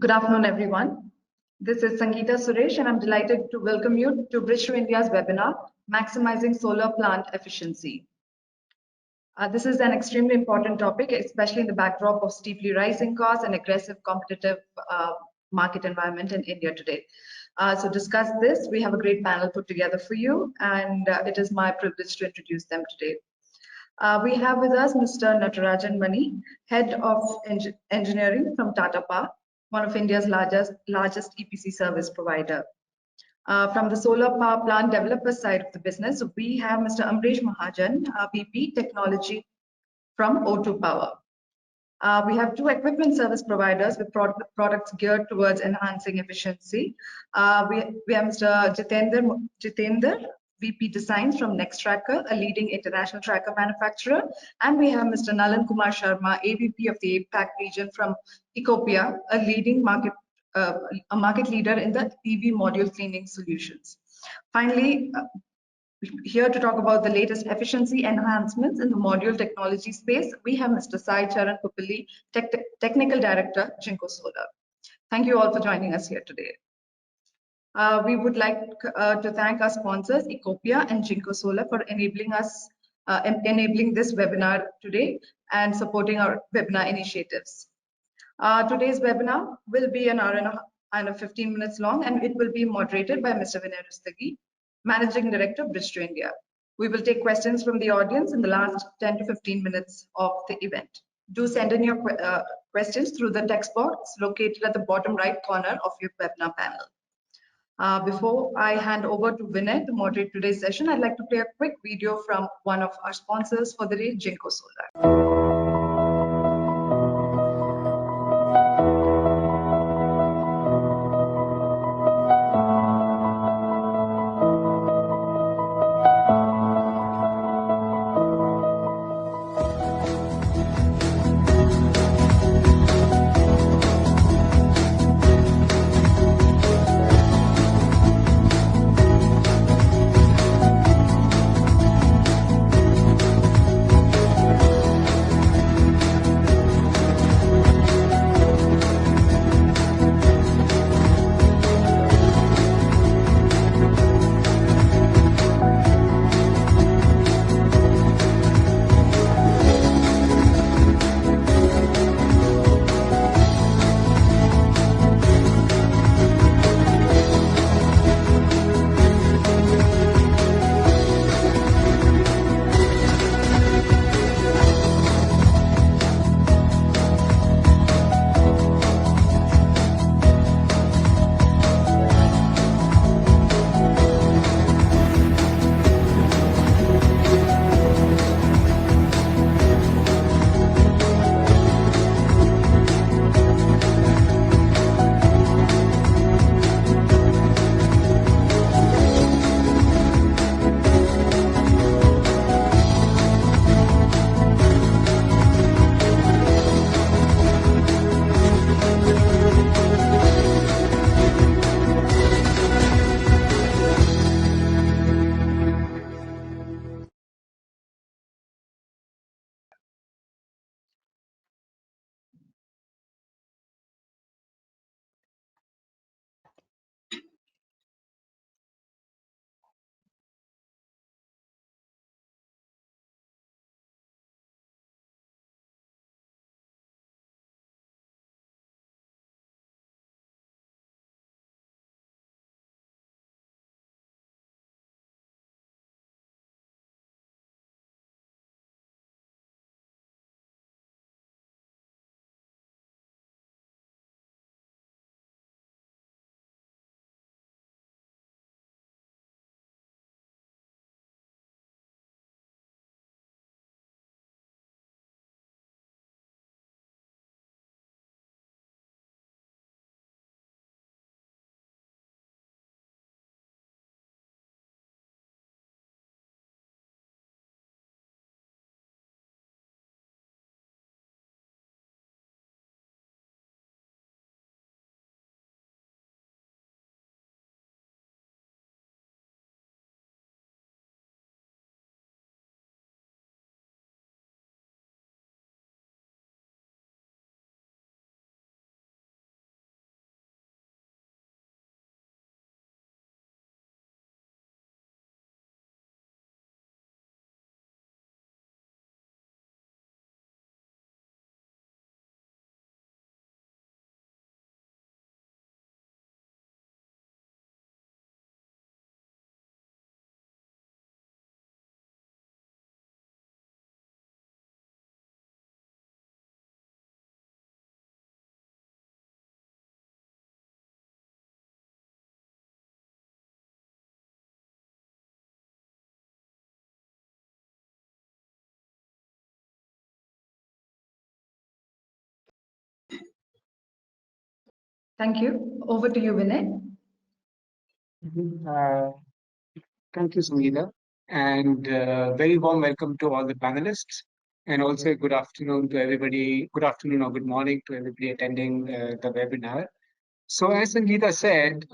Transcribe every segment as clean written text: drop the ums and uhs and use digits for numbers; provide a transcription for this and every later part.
Good afternoon, everyone. This is Sangeeta Suresh, and I'm delighted to welcome you to Bridge to India's webinar, Maximizing Solar Plant Efficiency. This is an extremely important topic, especially in the backdrop of steeply rising costs and aggressive competitive market environment in India today. So to discuss this, we have a great panel put together for you, and it is my privilege to introduce them today. We have with us Mr. Natarajan Mani, Head of Engineering from Tata Power, one of India's largest EPC service provider. From the solar power plant developer side of the business, we have Mr. Amresh Mahajan, VP Technology from O2 Power. We have two equipment service providers with products geared towards enhancing efficiency. We have Mr. Jitendra, VP Designs from Nextracker, a leading international tracker manufacturer. And we have Mr. Nalin Kumar Sharma, AVP of the APAC region from Ecoppia, a leading market leader in the EV module cleaning solutions. Finally, here to talk about the latest efficiency enhancements in the module technology space, we have Mr. Sai Charan Kuppili, Technical Director, Jinko Solar. Thank you all for joining us here today. We would like to thank our sponsors, Ecoppia and Jinko Solar, for enabling this webinar today and supporting our webinar initiatives. Today's webinar will be an hour and 15 minutes long, and it will be moderated by Mr. Vinay Rustagi, Managing Director, Bridge to India. We will take questions from the audience in the last 10 to 15 minutes of the event. Do send in your questions through the text box located at the bottom right corner of your webinar panel. Before I hand over to Vinay to moderate today's session, I'd like to play a quick video from one of our sponsors for the day, Jinko Solar. Thank you. Over to you, Vinay. Uh, Thank you, Sangeeta, and very warm welcome to all the panelists, and also good afternoon to everybody. Good afternoon or good morning to everybody attending the webinar. So, as Sangeeta said,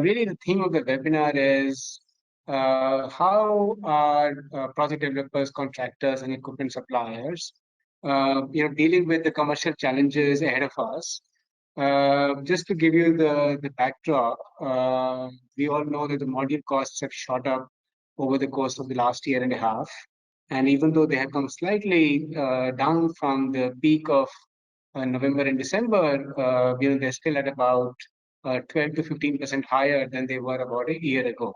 really the theme of the webinar is how are project developers, contractors, and equipment suppliers, dealing with the commercial challenges ahead of us. Just to give you the backdrop, we all know that the module costs have shot up over the course of the last year and a half. And even though they have come slightly down from the peak of November and December, they're still at about 12 to 15% higher than they were about a year ago.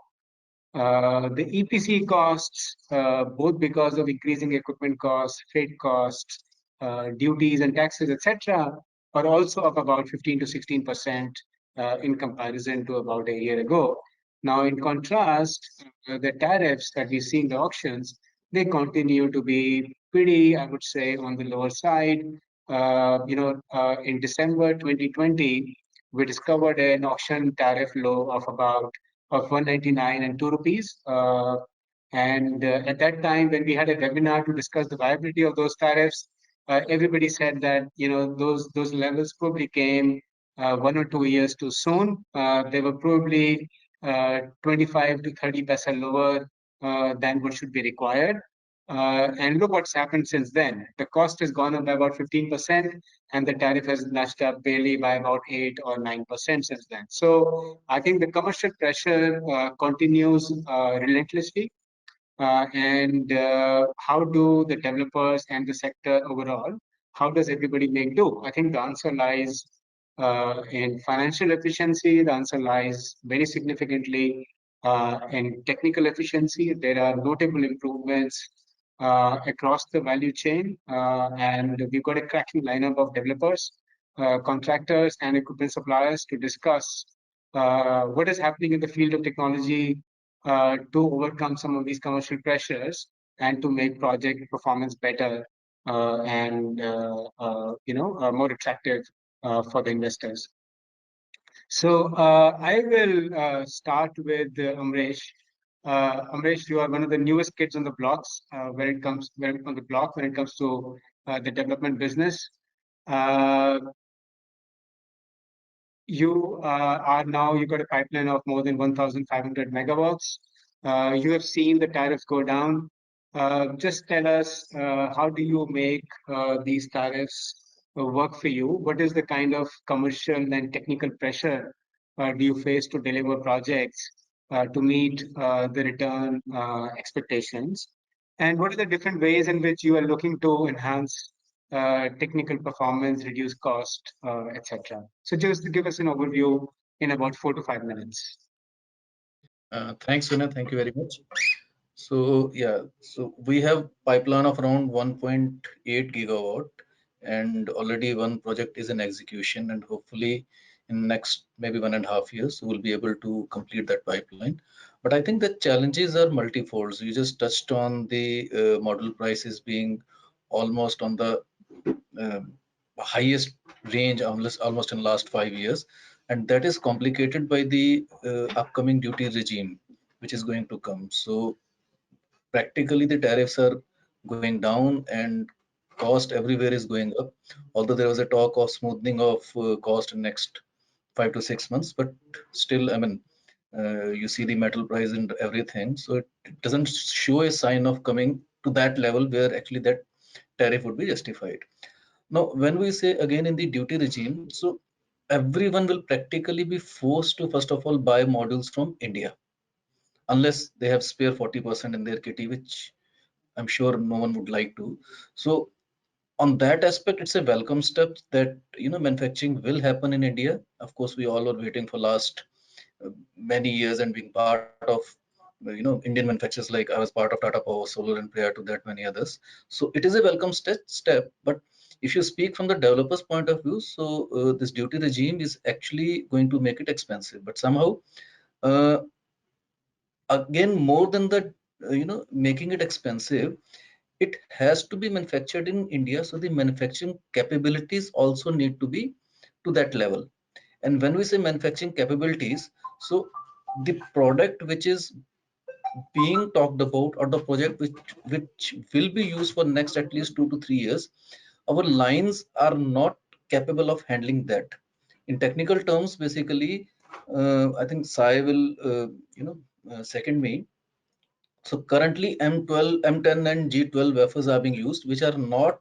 The EPC costs, both because of increasing equipment costs, freight costs, duties and taxes, etc., are also up about 15 to 16% in comparison to about a year ago. Now, in contrast, the tariffs that we see in the auctions, they continue to be pretty, I would say, on the lower side. In December 2020, we discovered an auction tariff low of about of 199 and 2 rupees. And at that time, when we had a webinar to discuss the viability of those tariffs, everybody said that those levels probably came 1 or 2 years too soon. They were probably 25 to 30 paisa lower than what should be required. And look what's happened since then. The cost has gone up by about 15%, and the tariff has nudged up barely by about 8 or 9% since then. So I think the commercial pressure continues relentlessly. And how do the developers and the sector overall, how does everybody make do? I think the answer lies in financial efficiency. The answer lies very significantly in technical efficiency. There are notable improvements across the value chain, and we've got a cracking lineup of developers, contractors, and equipment suppliers to discuss what is happening in the field of technology to overcome some of these commercial pressures and to make project performance better and more attractive for the investors. So I will start with Amresh. Amresh, you are one of the newest kids on the blocks when it comes to the development business. Uh, you've got a pipeline of more than 1,500 megawatts. You have seen the tariffs go down. Just tell us, how do you make these tariffs work for you? What is the kind of commercial and technical pressure do you face to deliver projects to meet the return expectations? And what are the different ways in which you are looking to enhance technical performance, reduce cost, etc. So just to give us an overview in about 4 to 5 minutes. Thanks, Vinay. Thank you very much. So yeah, so we have pipeline of around 1.8 gigawatt, and already one project is in execution, and hopefully in next maybe 1.5 years we'll be able to complete that pipeline. But I think the challenges are multifold. You just touched on the model prices being almost on the um highest range almost in last 5 years, and that is complicated by the upcoming duty regime which is going to come. So practically the tariffs are going down and cost everywhere is going up, although there was a talk of smoothing of cost in next 5 to 6 months, but still, I mean, you see the metal price and everything, so it doesn't show a sign of coming to that level where actually that tariff would be justified. Now when we say again in the duty regime, so everyone will practically be forced to first of all buy modules from India unless they have spare 40% in their kitty, which I'm sure no one would like to. So on that aspect, it's a welcome step that manufacturing will happen in India. Of course, we all are waiting for last many years and being part of Indian manufacturers. Like I was part of Tata Power Solar and prior to that many others. So it is a welcome step. But if you speak from the developer's point of view, so this duty regime is actually going to make it expensive. But somehow, uh, again, more than the making it expensive, it has to be manufactured in India, so the manufacturing capabilities also need to be to that level. And when we say manufacturing capabilities, so the product which is being talked about, or the project which will be used for next at least 2 to 3 years, our lines are not capable of handling that. In technical terms, basically, I think Sai will second me. So currently M12, M10 and G12 wafers are being used, which are not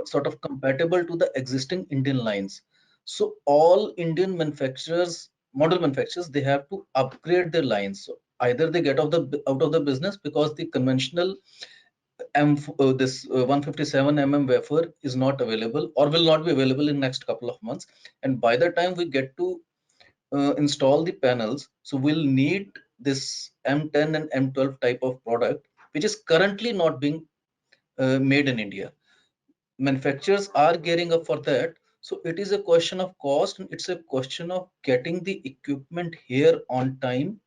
sort of compatible to the existing Indian lines. So all Indian manufacturers, model manufacturers, they have to upgrade their lines. So either they get out of the business because the conventional this 157 wafer is not available or will not be available in next couple of months. And by the time we get to install the panels, so we'll need this M10 and M12 type of product, which is currently not being made in India. Manufacturers are gearing up for that. So it is a question of cost, and it's a question of getting the equipment here on time,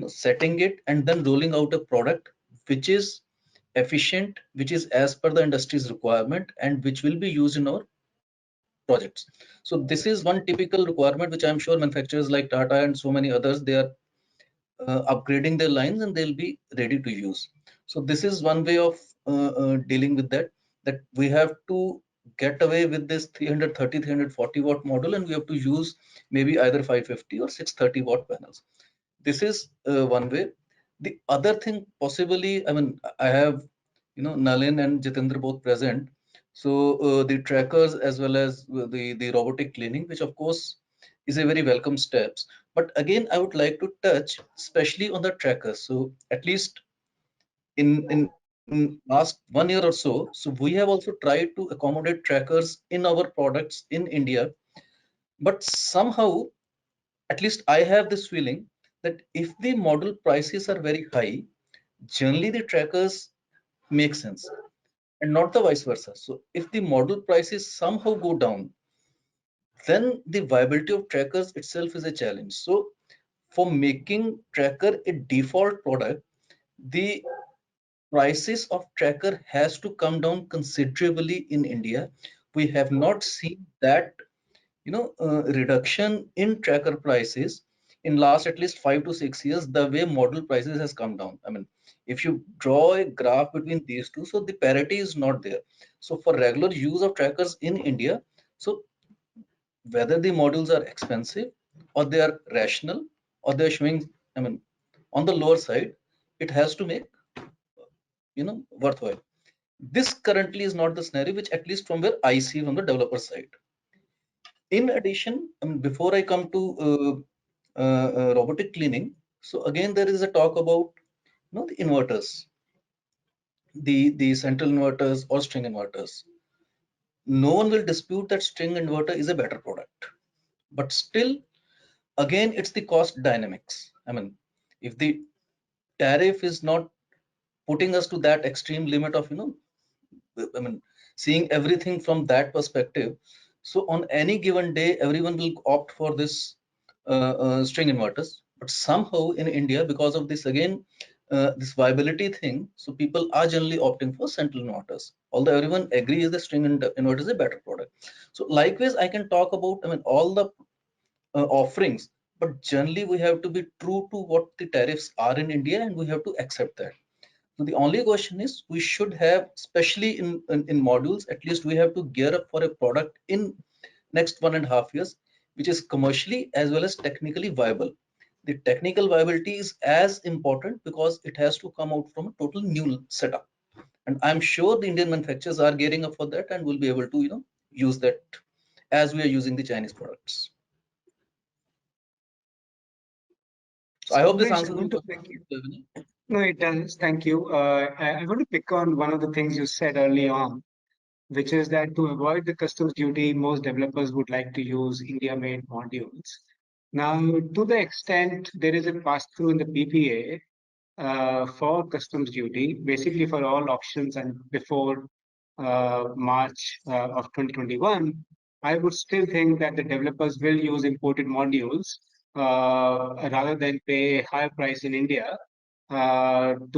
setting it and then rolling out a product which is efficient, which is as per the industry's requirement, and which will be used in our projects. So this is one typical requirement which I'm sure manufacturers like Tata and so many others, they are upgrading their lines and they'll be ready to use. So this is one way of dealing with that we have to get away with this 330 340 watt model, and we have to use maybe either 550 or 630 watt panels. This is one way. The other thing possibly, I mean, I have Nalin and Jitendra both present. So the trackers as well as the robotic cleaning, which of course is a very welcome steps. But again, I would like to touch especially on the trackers. So at least in last 1 year or so, so we have also tried to accommodate trackers in our products in India. But somehow, at least I have this feeling that if the model prices are very high, generally the trackers make sense and not the vice versa. So if the model prices somehow go down, then the viability of trackers itself is a challenge. So for making tracker a default product, the prices of tracker has to come down considerably in India. We have not seen that reduction in tracker prices in last at least 5 to 6 years, the way model prices has come down. I mean, if you draw a graph between these two, so the parity is not there. So for regular use of trackers in India, so whether the models are expensive or they are rational or they're showing, I mean, on the lower side, it has to make worthwhile. This currently is not the scenario, which at least from where I see from the developer side. In addition, before I come to robotic cleaning, so again there is a talk about the inverters, the central inverters or string inverters. No one will dispute that string inverter is a better product, but still, again, it's the cost dynamics. I mean, if the tariff is not putting us to that extreme limit of I mean, seeing everything from that perspective. So on any given day, everyone will opt for this string inverters. But somehow in India, because of this again, this viability thing, so people are generally opting for central inverters. Although everyone agrees the string inverter is a better product. So likewise, I can talk about, I mean, all the offerings, but generally we have to be true to what the tariffs are in India, and we have to accept that. So the only question is we should have, especially in modules, at least we have to gear up for a product in next 1.5 years, which is commercially as well as technically viable. The technical viability is as important because it has to come out from a total new setup. And I'm sure the Indian manufacturers are gearing up for that and will be able to, use that as we are using the Chinese products. So I hope this Amresh, I answers want your to pick you. question. No, it does. Thank you. I want to pick on one of the things you said early on, which is that to avoid the customs duty, most developers would like to use India-made modules. Now, to the extent there is a pass-through in the PPA for customs duty, basically for all auctions and before March of 2021, I would still think that the developers will use imported modules rather than pay a higher price in India which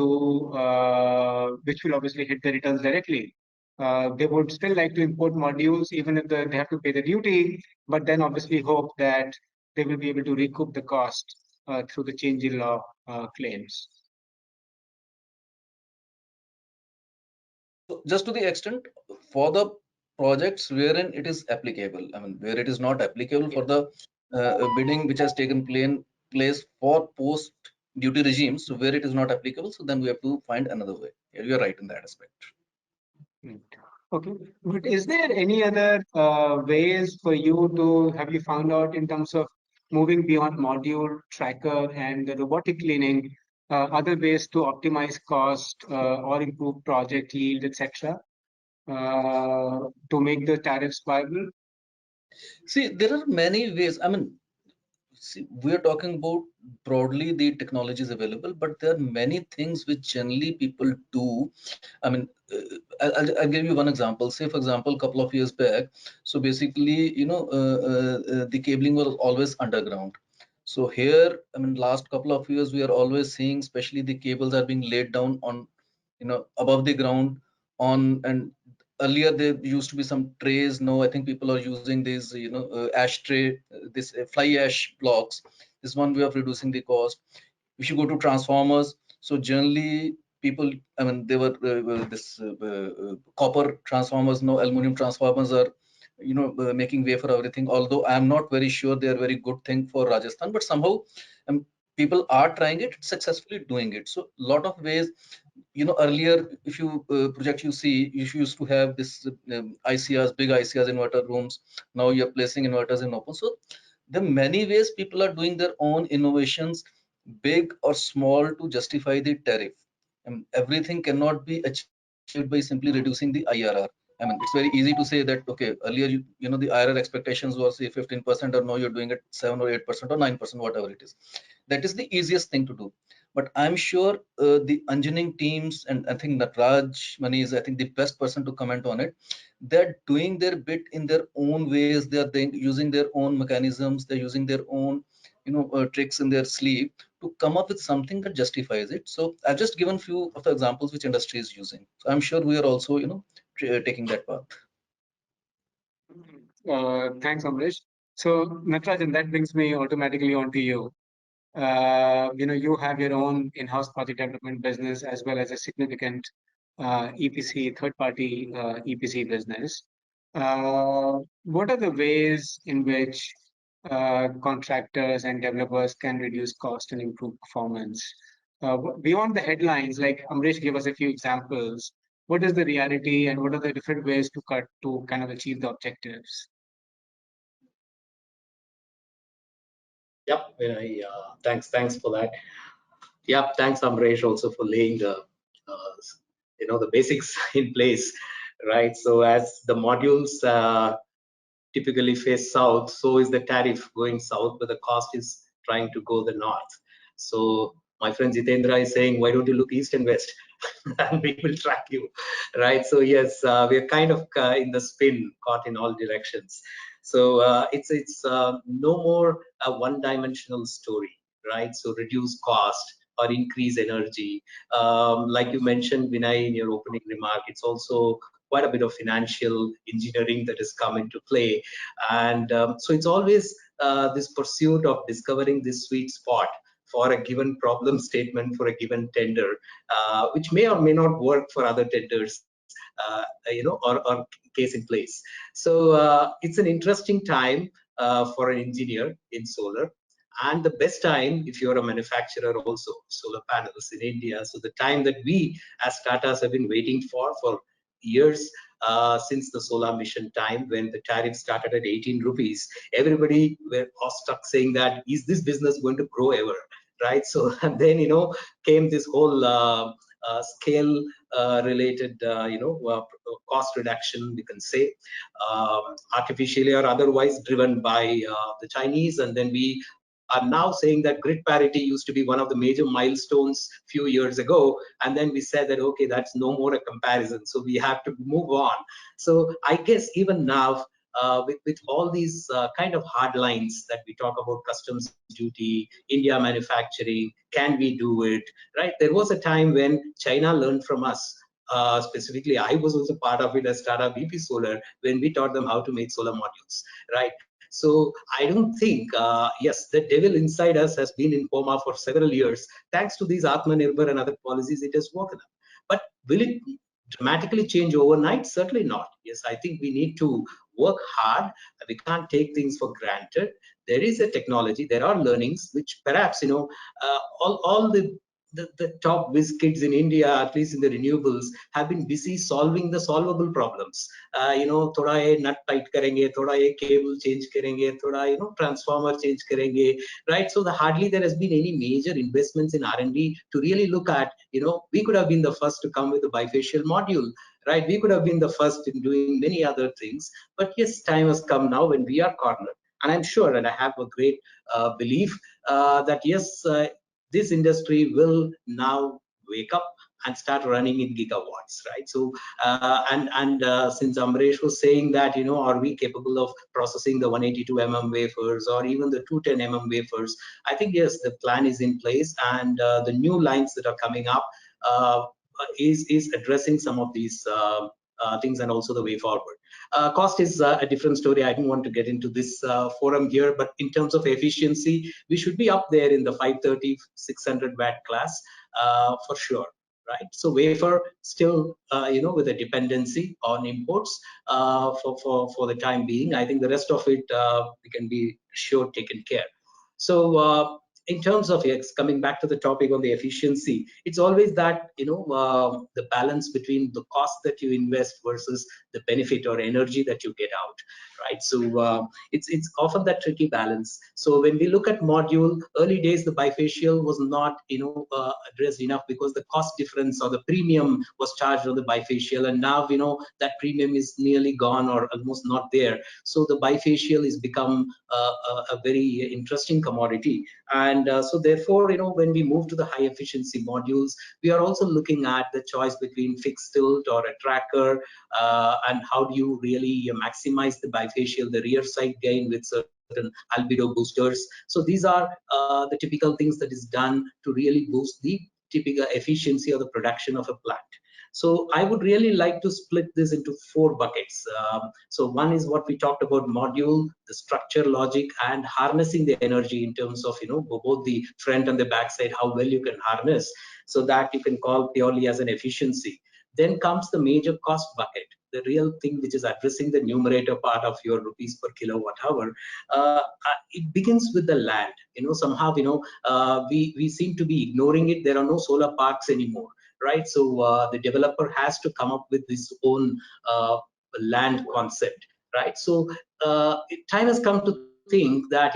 will obviously hit the returns directly. they would still like to import modules, even if they have to pay the duty, but then obviously hope that they will be able to recoup the cost through the change in law claims. So just to the extent for the projects wherein it is applicable, I mean, where it is not applicable for the bidding which has taken place for post duty regimes, so where it is not applicable, so then we have to find another way. Yeah, you are right in that aspect. Okay, but is there any other ways for you to, have you found out in terms of moving beyond module tracker and the robotic cleaning, other ways to optimize cost or improve project yield, etc., to make the tariffs viable? See, there are many ways. I mean, see, we are talking about broadly the technologies available, but there are many things which generally people do. I mean, I'll give you one example. Say, for example, a couple of years back. So basically, the cabling was always underground. So here, I mean, last couple of years, we are always seeing, especially the cables are being laid down on, above the ground on, and earlier there used to be some trays. Now I think people are using these ash tray, this fly ash blocks. This one way of reducing the cost. If you go to transformers, so generally people, I mean, they were this copper transformers. Now aluminum transformers are making way for everything, although I am not very sure they are very good thing for Rajasthan, but somehow um, people are trying it, successfully doing it. So lot of ways, earlier, if you project, you see, you used to have this ICRs, big ICRs inverter rooms. Now you're placing inverters in open. So there are many ways people are doing their own innovations, big or small, to justify the tariff. And everything cannot be achieved by simply reducing the IRR. I mean, it's very easy to say that, okay, earlier, the IRR expectations were say 15%, or now you're doing it 7 or 8% or 9%, whatever it is. That is the easiest thing to do. But I'm sure the engineering teams, and I think Natarajan Mani is, I think, the best person to comment on it. They're doing their bit in their own ways. They're using their own mechanisms. They're using their own, tricks in their sleeve to come up with something that justifies it. So I've just given few of the examples which industry is using. So I'm sure we are also, taking that path. Thanks, Amresh. So, Natarajan, that brings me automatically onto you. You have your own in-house project development business as well as a significant EPC, third-party EPC business. What are the ways in which contractors and developers can reduce cost and improve performance? Beyond the headlines, like Amresh gave us a few examples, what is the reality and what are the different ways to cut to kind of achieve the objectives? Yep, thanks for that. Yep, thanks Amresh also for laying the basics in place, right? So as the modules typically face south, so is the tariff going south, but the cost is trying to go the north. So my friend Jitendra is saying, why don't you look east and west, and we will track you, right? So yes, we are kind of in the spin, caught in all directions. So it's no more a one-dimensional story, right? So reduce cost or increase energy. Like you mentioned, Vinay, in your opening remark, it's also quite a bit of financial engineering that has come into play. And so it's always this pursuit of discovering this sweet spot for a given problem statement for a given tender, which may or may not work for other tenders, or case in place. So it's an interesting time for an engineer in solar. And the best time if you're a manufacturer also, solar panels in India. So the time that we as Tatas have been waiting for years, since the solar mission time, when the tariff started at 18 rupees, everybody were stuck saying that, is this business going to grow ever, right? So and then, came this whole scale related, cost reduction, we can say, artificially or otherwise driven by the Chinese. And then we are now saying that grid parity used to be one of the major milestones few years ago, and then we said that, okay, that's no more a comparison, so we have to move on. So I guess even now, with all these kind of hard lines that we talk about, customs duty, India manufacturing, can we do it, right? There was a time when China learned from us specifically, I was also part of it as Tata BP Solar when we taught them how to make solar modules, right? So I don't think, yes, the devil inside us has been in coma for several years. Thanks to these Atmanirbhar and other policies, it has woken up. But will it dramatically change overnight? Certainly not. Yes, I think we need to work hard. We can't take things for granted. There is a technology, there are learnings, which perhaps, all the top whiz kids in India, at least in the renewables, have been busy solving the solvable problems. थोड़ा ये nut tight करेंगे, थोड़ा ये cable change करेंगे, थोड़ा transformer change करेंगे, right? So hardly there has been any major investments in R&D to really look at, we could have been the first to come with a bifacial module, right? We could have been the first in doing many other things. But yes, time has come now when we are cornered. And I'm sure, and I have a great belief that yes, this industry will now wake up and start running in gigawatts, right? So, since Amresh was saying that, are we capable of processing the 182 mm wafers or even the 210 mm wafers? I think yes, the plan is in place, and the new lines that are coming up is addressing some of these things, and also the way forward. Cost is a different story. I didn't want to get into this forum here, but in terms of efficiency, we should be up there in the 530, 600 watt class for sure, right? So wafer still, with a dependency on imports for the time being. I think the rest of it we can be sure taken care. So in terms of coming back to the topic on the efficiency, it's always that the balance between the cost that you invest versus the benefit or energy that you get out, right? So it's often that tricky balance. So when we look at module, early days the bifacial was not addressed enough because the cost difference or the premium was charged on the bifacial, and now that premium is nearly gone or almost not there. So the bifacial has become a very interesting commodity. And so therefore, when we move to the high efficiency modules, we are also looking at the choice between fixed tilt or a tracker, and how do you really maximize the bifacial, the rear side gain with certain albedo boosters. So these are the typical things that is done to really boost the typical efficiency of the production of a plant. So I would really like to split this into 4 buckets. So one is what we talked about, module, the structure, logic, and harnessing the energy in terms of both the front and the back side, how well you can harness, so that you can call purely as an efficiency. Then comes the major cost bucket, the real thing which is addressing the numerator part of your rupees per kilowatt hour. It begins with the land. Somehow we seem to be ignoring it. There are no solar parks anymore, right? So the developer has to come up with his own land concept, right? So time has come to think that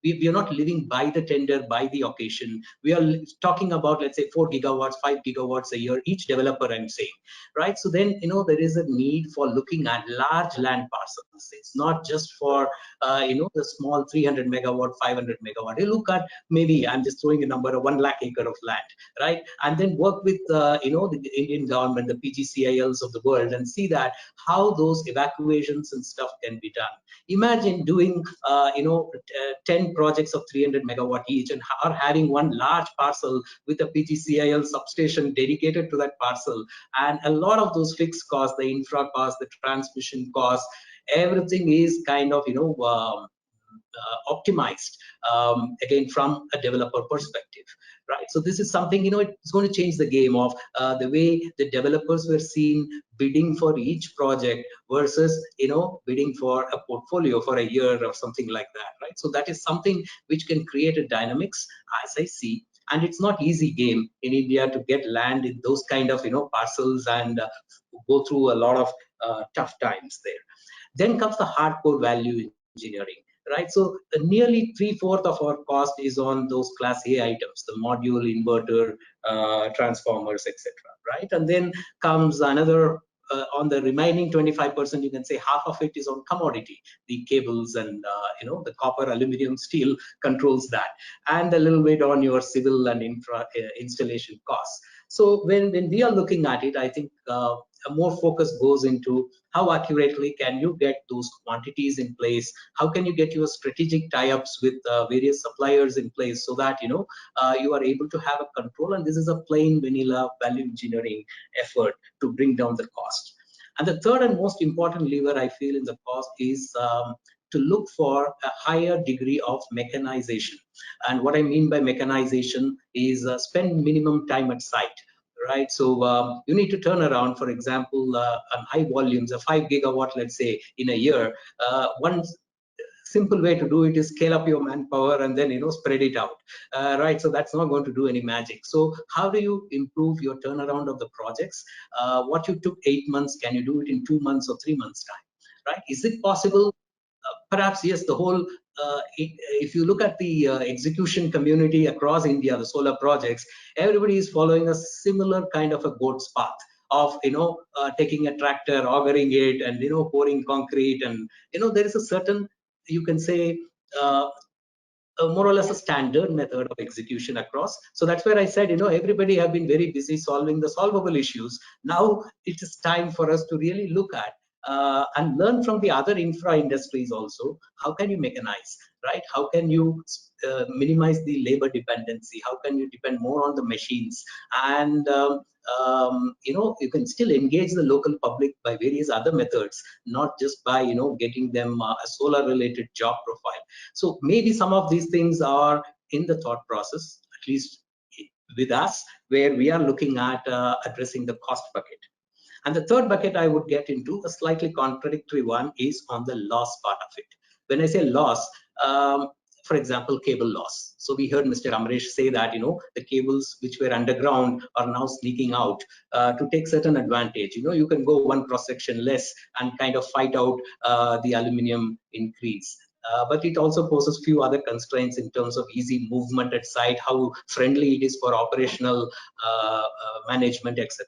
we are not living by the tender, by the occasion. We are talking about, let's say, 4 gigawatts, 5 gigawatts a year, each developer, I'm saying, right? So then, there is a need for looking at large land parcels. It's not just for, the small 300 megawatt, 500 megawatt. You look at, maybe, I'm just throwing a number, 1 lakh acre of land, right? And then work with, the Indian government, the PGCILs of the world, and see that how those evacuations and stuff can be done. Imagine doing, 10 projects of 300 megawatt each, and are having one large parcel with a PGCIL substation dedicated to that parcel, and a lot of those fixed costs, the infra costs, the transmission costs, everything is kind of optimized, again, from a developer perspective, right? So this is something, it's going to change the game of the way the developers were seen bidding for each project versus bidding for a portfolio for a year or something like that, right? So that is something which can create a dynamics, as I see. And it's not easy game in India to get land in those kind of parcels, and go through a lot of tough times there. Then comes the hardcore value engineering, right? So nearly 3/4 of our cost is on those class A items, the module, inverter, transformers, etc., right? And then comes another, on the remaining 25%, you can say half of it is on commodity, the cables and the copper, aluminum, steel controls that, and a little bit on your civil and infra installation costs. So when we are looking at it, I think a more focus goes into how accurately can you get those quantities in place, how can you get your strategic tie-ups with various suppliers in place, so that you are able to have a control. And this is a plain vanilla value engineering effort to bring down the cost. And the third and most important lever I feel in the cost is to look for a higher degree of mechanization. And what I mean by mechanization is spend minimum time at site, right? So you need to turn around, for example, on high volumes, a 5 gigawatt, let's say, in a year. One simple way to do it is scale up your manpower and then spread it out, right? So that's not going to do any magic. So how do you improve your turnaround of the projects? What you took 8 months, can you do it in 2 months or 3 months time, right? Is it possible? Perhaps yes. The whole if you look at the execution community across India, the solar projects, everybody is following a similar kind of a goat's path of taking a tractor, augering it, and pouring concrete, and there is a certain, you can say, more or less a standard method of execution across. So that's where I said, everybody have been very busy solving the solvable issues. Now it is time for us to really look at and learn from the other infra industries also. How can you mechanize, right? How can you minimize the labor dependency? How can you depend more on the machines? And you can still engage the local public by various other methods, not just by getting them a solar related job profile. So maybe some of these things are in the thought process, at least with us, where we are looking at addressing the cost bucket. And the third bucket I would get into, a slightly contradictory one, is on the loss part of it. When I say loss, for example, cable loss. So we heard Mr. Amresh say that the cables which were underground are now sneaking out to take certain advantage. You can go one cross section less and kind of fight out the aluminium increase. But it also poses few other constraints in terms of easy movement at site, how friendly it is for operational management, etc.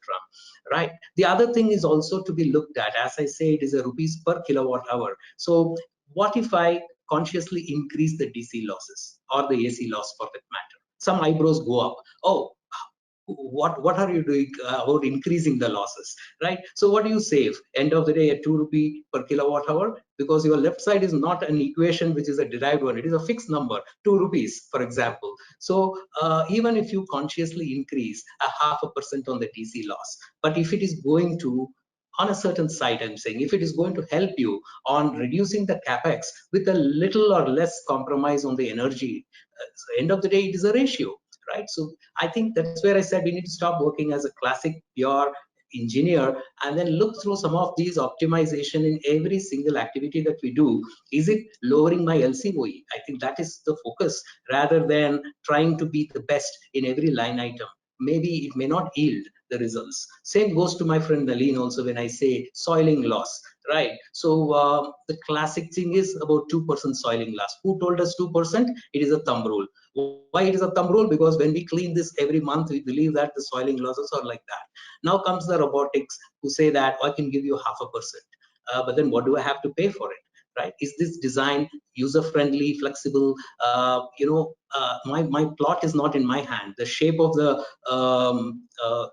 Right. The other thing is also to be looked at. As I say, it is a rupees per kilowatt hour. So what if I consciously increase the DC losses or the AC loss for that matter? Some eyebrows go up. Oh, what are you doing about increasing the losses, right? So what do you save? End of the day, at 2 rupee per kilowatt hour, because your left side is not an equation which is a derived one. It is a fixed number, 2 rupees, for example. So even if you consciously increase a 0.5% on the DC loss, but if it is going to, on a certain site, I'm saying, if it is going to help you on reducing the capex with a little or less compromise on the energy, end of the day, it is a ratio, right? So I think that's where I said we need to stop working as a classic pure engineer and then look through some of these optimization in every single activity that we do. Is it lowering my LCOE? I think that is the focus, rather than trying to be the best in every line item. Maybe it may not yield the results. Same goes to my friend Nalin also when I say soiling loss, right? So the classic thing is about 2% soiling loss. Who told us 2%? It is a thumb rule. Why it is a thumb rule? Because when we clean this every month, we believe that the soiling losses are like that. Now comes the robotics who say that, oh, I can give you 0.5%. But then what do I have to pay for it? Right? Is this design user-friendly, flexible? My plot is not in my hand. The shape of the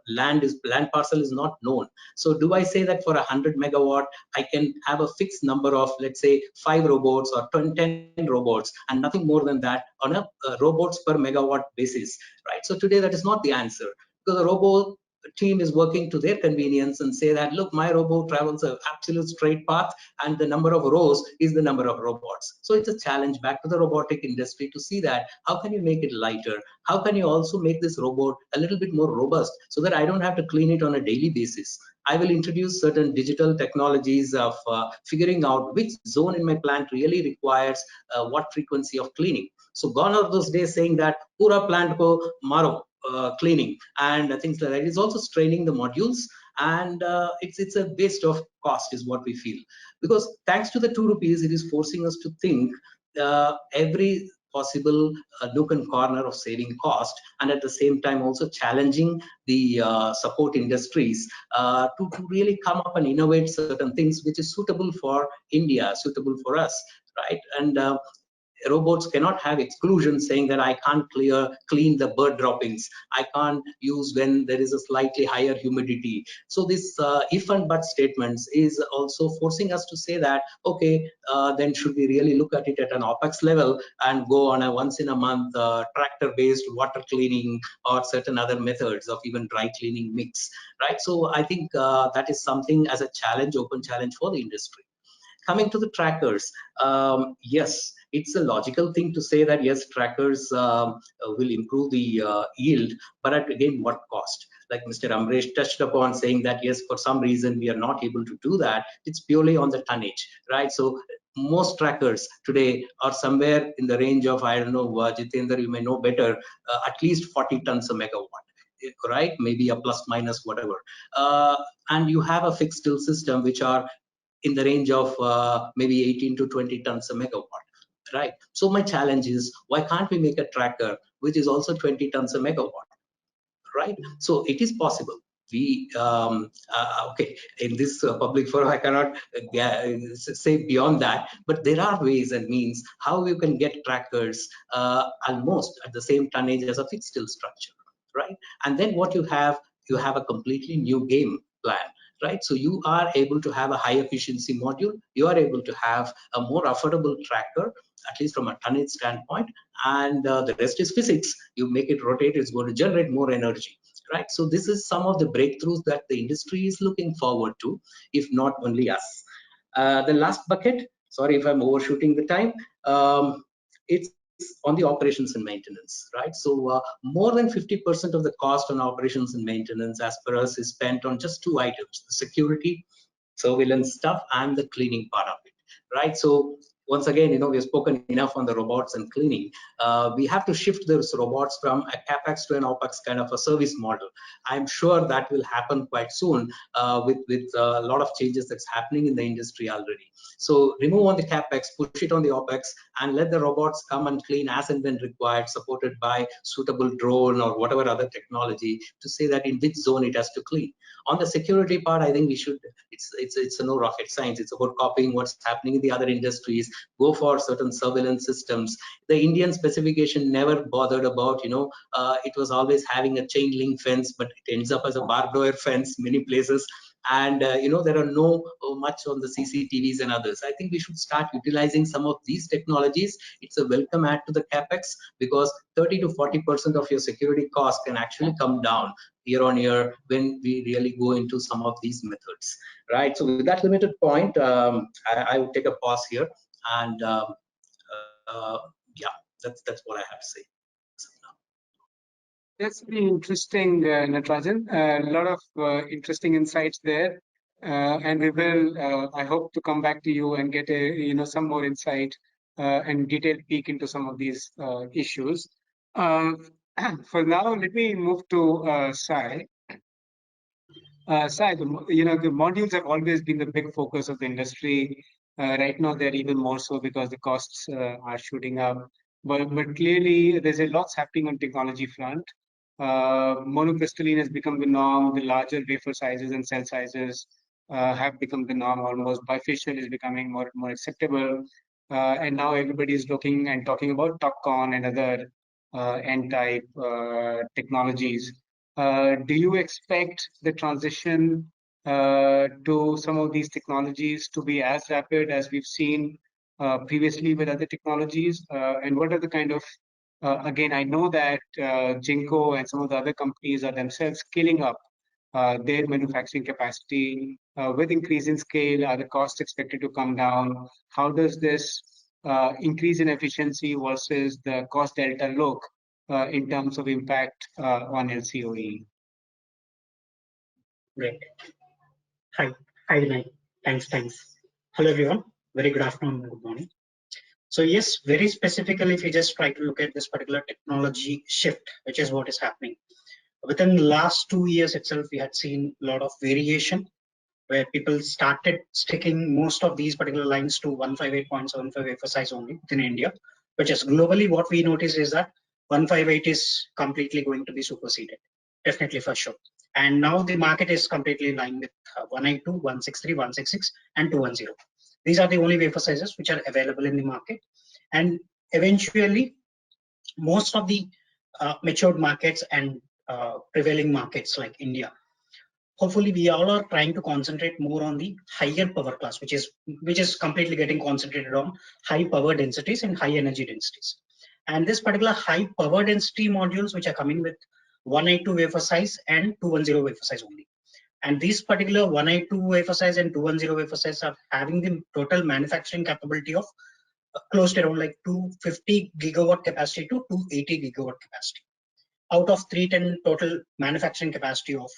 land parcel is not known. So do I say that for 100 megawatt, I can have a fixed number of, let's say, 5 robots or 10 robots and nothing more than that on a robots per megawatt basis, right? So today that is not the answer, because the robot team is working to their convenience and say that, look, my robot travels an absolute straight path and the number of rows is the number of robots. So it's a challenge back to the robotic industry to see that how can you make it lighter? How can you also make this robot a little bit more robust so that I don't have to clean it on a daily basis? I will introduce certain digital technologies of figuring out which zone in my plant really requires what frequency of cleaning. So gone are those days saying that pura plant ko maro, cleaning and things like that. It's also straining the modules, and it's a waste of cost is what we feel, because thanks to the 2 rupees, it is forcing us to think every possible nook and corner of saving cost, and at the same time also challenging the support industries to really come up and innovate certain things which is suitable for India, suitable for us, right? And robots cannot have exclusions saying that I can't clean the bird droppings, I can't use when there is a slightly higher humidity. So this if and but statements is also forcing us to say that, okay, then should we really look at it at an OPEX level and go on a once in a month tractor based water cleaning or certain other methods of even dry cleaning mix, right? So I think that is something as a challenge, open challenge for the industry. Coming to the trackers, yes, it's a logical thing to say that yes, trackers will improve the yield, but at again what cost? Like Mr. Amresh touched upon, saying that yes, for some reason we are not able to do that. It's purely on the tonnage, right? So most trackers today are somewhere in the range of, I don't know, Jitendra, you may know better, at least 40 tons a megawatt, right? Maybe a plus minus whatever. And you have a fixed tilt system which are in the range of maybe 18 to 20 tons a megawatt, right? So my challenge is, why can't we make a tracker which is also 20 tons a megawatt, right? So it is possible. We okay, in this public forum I cannot say beyond that, but there are ways and means how you can get trackers almost at the same tonnage as a fixed tilt structure, right? And then what you have a completely new game plan, right? So you are able to have a high efficiency module, you are able to have a more affordable tracker, at least from a tonnage standpoint, and the rest is physics. You make it rotate, it's going to generate more energy, right? So this is some of the breakthroughs that the industry is looking forward to, if not only us. The last bucket, sorry if I'm overshooting the time, it's on the operations and maintenance, right? So more than 50% of the cost on operations and maintenance as per us is spent on just two items: the security, surveillance stuff, and the cleaning part of it, right? So once again, we've spoken enough on the robots and cleaning. We have to shift those robots from a capex to an opex kind of a service model. I'm sure that will happen quite soon with a lot of changes that's happening in the industry already. So remove on the capex, push it on the opex, and let the robots come and clean as and when required, supported by suitable drone or whatever other technology to say that in which zone it has to clean. On the security part, I think we should, it's a no rocket science. It's about copying what's happening in the other industries, go for certain surveillance systems. The Indian specification never bothered about, it was always having a chain link fence, but it ends up as a barbed wire fence many places. And there are no much on the CCTVs and others. I think we should start utilizing some of these technologies. It's a welcome add to the capex, because 30 to 40% of your security cost can actually come down year on year when we really go into some of these methods, right? So with that limited point, I would take a pause here, and yeah, that's what I have to say. That's really interesting, Natarajan. A lot of interesting insights there, and we will. I hope to come back to you and get some more insight and detailed peek into some of these issues. For now, let me move to Sai. Sai, the modules have always been the big focus of the industry. Right now, they're even more so because the costs are shooting up. But clearly, there's a lot happening on technology front. Monocrystalline has become the norm. The larger wafer sizes and cell sizes have become the norm almost. Bifacial is becoming more acceptable. And now everybody is looking and talking about TopCon and other N-type technologies. Do you expect the transition to some of these technologies to be as rapid as we've seen previously with other technologies? And what are the kind of, again, I know that Jinko and some of the other companies are themselves scaling up their manufacturing capacity. With increase in scale, are the costs expected to come down? How does this increase in efficiency versus the cost delta look in terms of impact on LCOE? Great. Hi, Vinay. Thanks. Hello, everyone. Very good afternoon, good morning. So yes, very specifically, if you just try to look at this particular technology shift, which is what is happening. Within the last 2 years itself, we had seen a lot of variation where people started sticking most of these particular lines to 158.75 wafer size only within India, which is globally what we notice is that 158 is completely going to be superseded, definitely for sure. And now the market is completely in line with 192, 163, 166, and 210. These are the only wafer sizes which are available in the market. And eventually most of the matured markets and prevailing markets like India, hopefully we all are trying to concentrate more on the higher power class, which is completely getting concentrated on high power densities and high energy densities. And this particular high power density modules which are coming with 182 wafer size and 210 wafer size only. And these particular 182 wafer size and 210 wafer size are having the total manufacturing capability of close to around like 250 gigawatt capacity to 280 gigawatt capacity out of 310 total manufacturing capacity of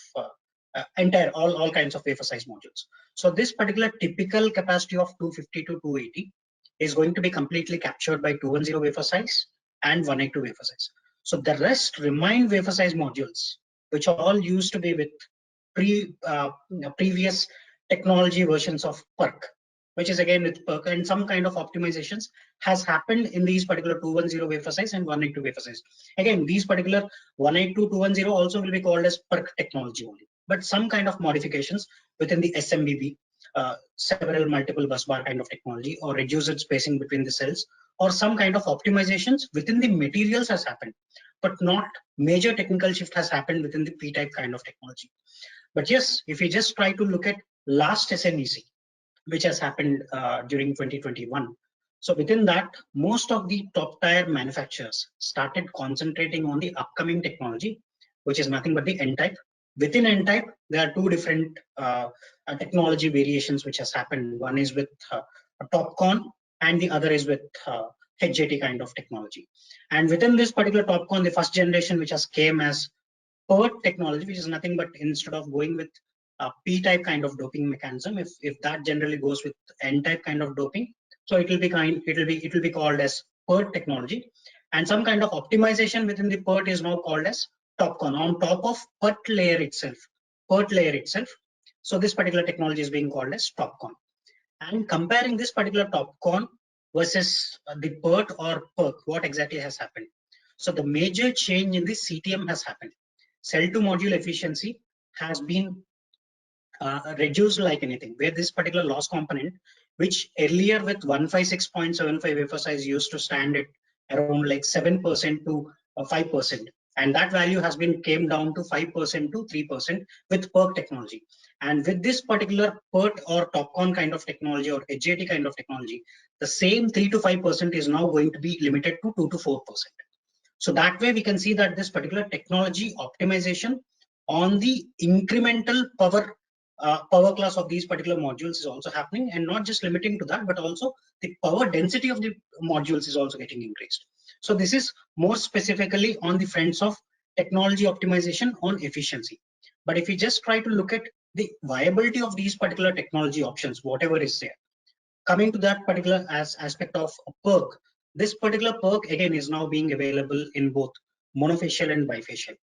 entire all kinds of wafer size modules. So this particular typical capacity of 250 to 280 is going to be completely captured by 210 wafer size and 182 wafer size. So the rest remain wafer size modules, which all used to be with previous technology versions of PERC, which is again with PERC, and some kind of optimizations has happened in these particular 210 wafer size and 182 wafer size. Again, these particular 182, 210 also will be called as PERC technology only, but some kind of modifications within the SMBB, several multiple bus bar kind of technology, or reduced spacing between the cells, or some kind of optimizations within the materials has happened, but not major technical shift has happened within the P-type kind of technology. But yes, if we just try to look at last SNEC, which has happened during 2021. So within that, most of the top tier manufacturers started concentrating on the upcoming technology, which is nothing but the N-type. Within N-type, there are two different technology variations which has happened. One is with TOPCon and the other is with HJT kind of technology. And within this particular TOPCon, the first generation which has came as PERT technology, which is nothing but instead of going with a P-type kind of doping mechanism, if that generally goes with N-type kind of doping, so it will be called as PERT technology, and some kind of optimization within the PERT is now called as TOPCon on top of PERT layer itself. So this particular technology is being called as TOPCon. And comparing this particular TOPCon versus the PERT or PERC, what exactly has happened? So the major change in the CTM has happened. Cell to module efficiency has been reduced like anything, where this particular loss component, which earlier with 156.75 wafer size used to stand at around like 7% to 5%, and that value has been came down to 5% to 3% with PERC technology. And with this particular PERT or TOPCon kind of technology or HJT kind of technology, the same 3 to 5% is now going to be limited to 2 to 4%. So that way we can see that this particular technology optimization on the incremental power class of these particular modules is also happening, and not just limiting to that, but also the power density of the modules is also getting increased. So this is more specifically on the fronts of technology optimization on efficiency. But if you just try to look at the viability of these particular technology options, whatever is there, coming to that particular aspect of PERC, this particular PERC again is now being available in both monofacial and bifacial.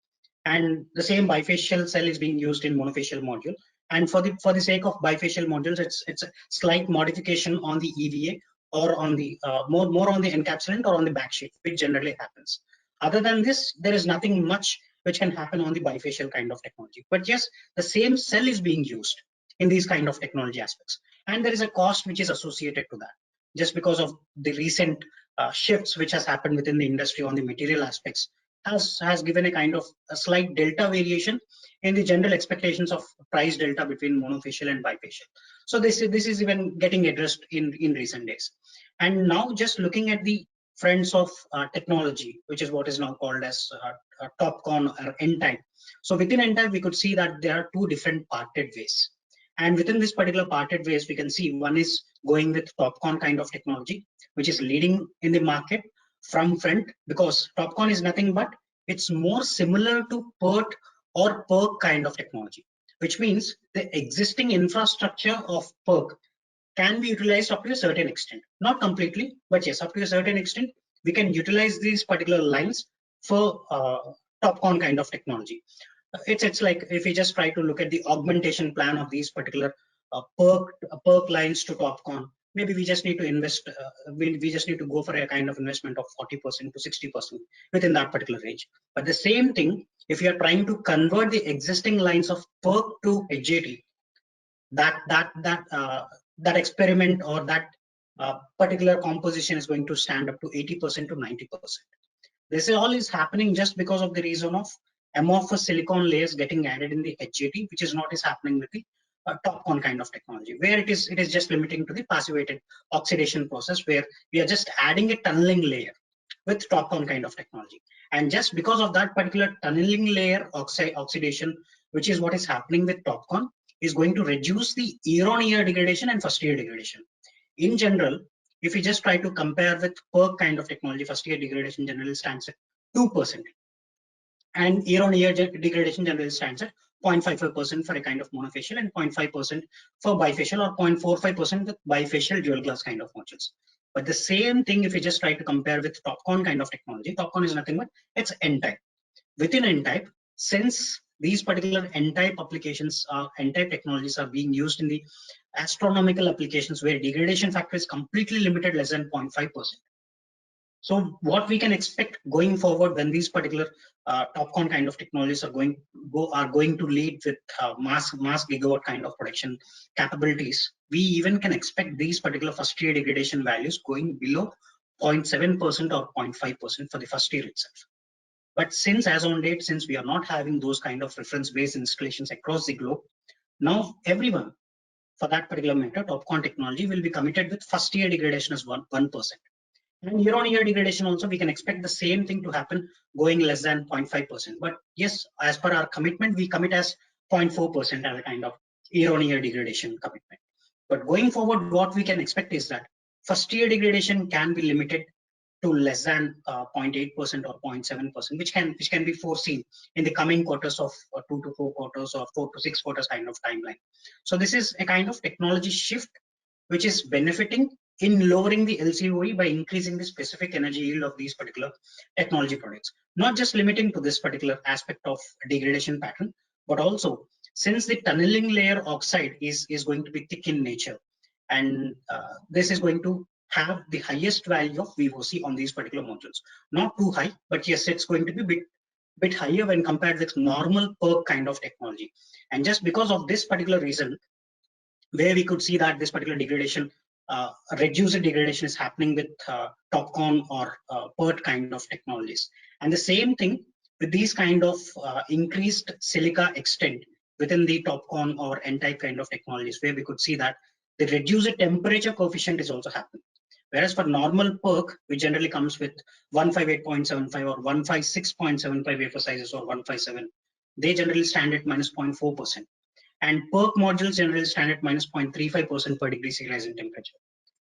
And the same bifacial cell is being used in monofacial module. And for the sake of bifacial modules, it's a slight modification on the EVA or on the more on the encapsulant or on the backsheet, which generally happens. Other than this, there is nothing much which can happen on the bifacial kind of technology. But yes, the same cell is being used in these kind of technology aspects, and there is a cost which is associated to that, just because of the recent shifts which has happened within the industry on the material aspects has given a kind of a slight delta variation in the general expectations of price delta between monofacial and bifacial. So this is even getting addressed in recent days. And now just looking at the fronts of technology, which is what is now called as TOPCon or N-type. So within N-type, we could see that there are two different parted ways. And within this particular parted ways, we can see one is going with TOPCon kind of technology, which is leading in the market from front, because TOPCon is nothing but it's more similar to PERT or PERC kind of technology, which means the existing infrastructure of PERC can be utilized up to a certain extent, not completely, but yes, up to a certain extent, we can utilize these particular lines for TOPCon kind of technology. It's like if we just try to look at the augmentation plan of these particular PERC lines to TOPCon, maybe we just need to invest, we just need to go for a kind of investment of 40% to 60% within that particular range. But the same thing, if you are trying to convert the existing lines of PERC to HJT, that experiment or that particular composition is going to stand up to 80% to 90%. This all is happening just because of the reason of amorphous silicon layers getting added in the HJT, which is not is happening with the TOPCon kind of technology, where it is just limiting to the passivated oxidation process, where we are just adding a tunneling layer with TOPCon kind of technology. And just because of that particular tunneling layer oxidation, which is what is happening with TOPCon, is going to reduce the year-on-year degradation and first-year degradation. In general, if you just try to compare with PERC kind of technology, first-year degradation generally stands at 2%. And year-on-year degradation generally stands at 0.55% for a kind of monofacial and 0.5% for bifacial, or 0.45% with bifacial dual glass kind of modules. But the same thing, if you just try to compare with TOPCon kind of technology, TOPCon is nothing but it's N-type. Within N-type, since these particular N-type applications, N-type technologies are being used in the astronomical applications where degradation factor is completely limited, less than 0.5%. So what we can expect going forward when these particular TOPCon kind of technologies are going to lead with mass gigawatt kind of production capabilities, we even can expect these particular first year degradation values going below 0.7% or 0.5% for the first year itself. But since as on date, since we are not having those kind of reference-based installations across the globe, now everyone for that particular matter, TOPCon technology will be committed with first year degradation as 1%. And year-on-year degradation also, we can expect the same thing to happen going less than 0.5%. But yes, as per our commitment, we commit as 0.4% as a kind of year-on-year degradation commitment. But going forward, what we can expect is that first year degradation can be limited to less than 0.8% or 0.7%, which can be foreseen in the coming quarters of 2 to 4 quarters or 4 to 6 quarters kind of timeline. So this is a kind of technology shift which is benefiting in lowering the LCOE by increasing the specific energy yield of these particular technology products. Not just limiting to this particular aspect of degradation pattern, but also since the tunneling layer oxide is going to be thick in nature, and this is going to have the highest value of VOC on these particular modules. Not too high, but yes, it's going to be bit higher when compared with normal PERC kind of technology. And just because of this particular reason, where we could see that this particular degradation, reduced degradation is happening with TOPCon or PERT kind of technologies. And the same thing with these kind of increased silica extent within the TOPCon or N-type kind of technologies, where we could see that the reduced temperature coefficient is also happening. Whereas for normal PERC, which generally comes with 158.75 or 156.75 wafer sizes or 157, they generally stand at minus 0.4%. And PERC modules generally stand at minus 0.35% per degree C rise in temperature.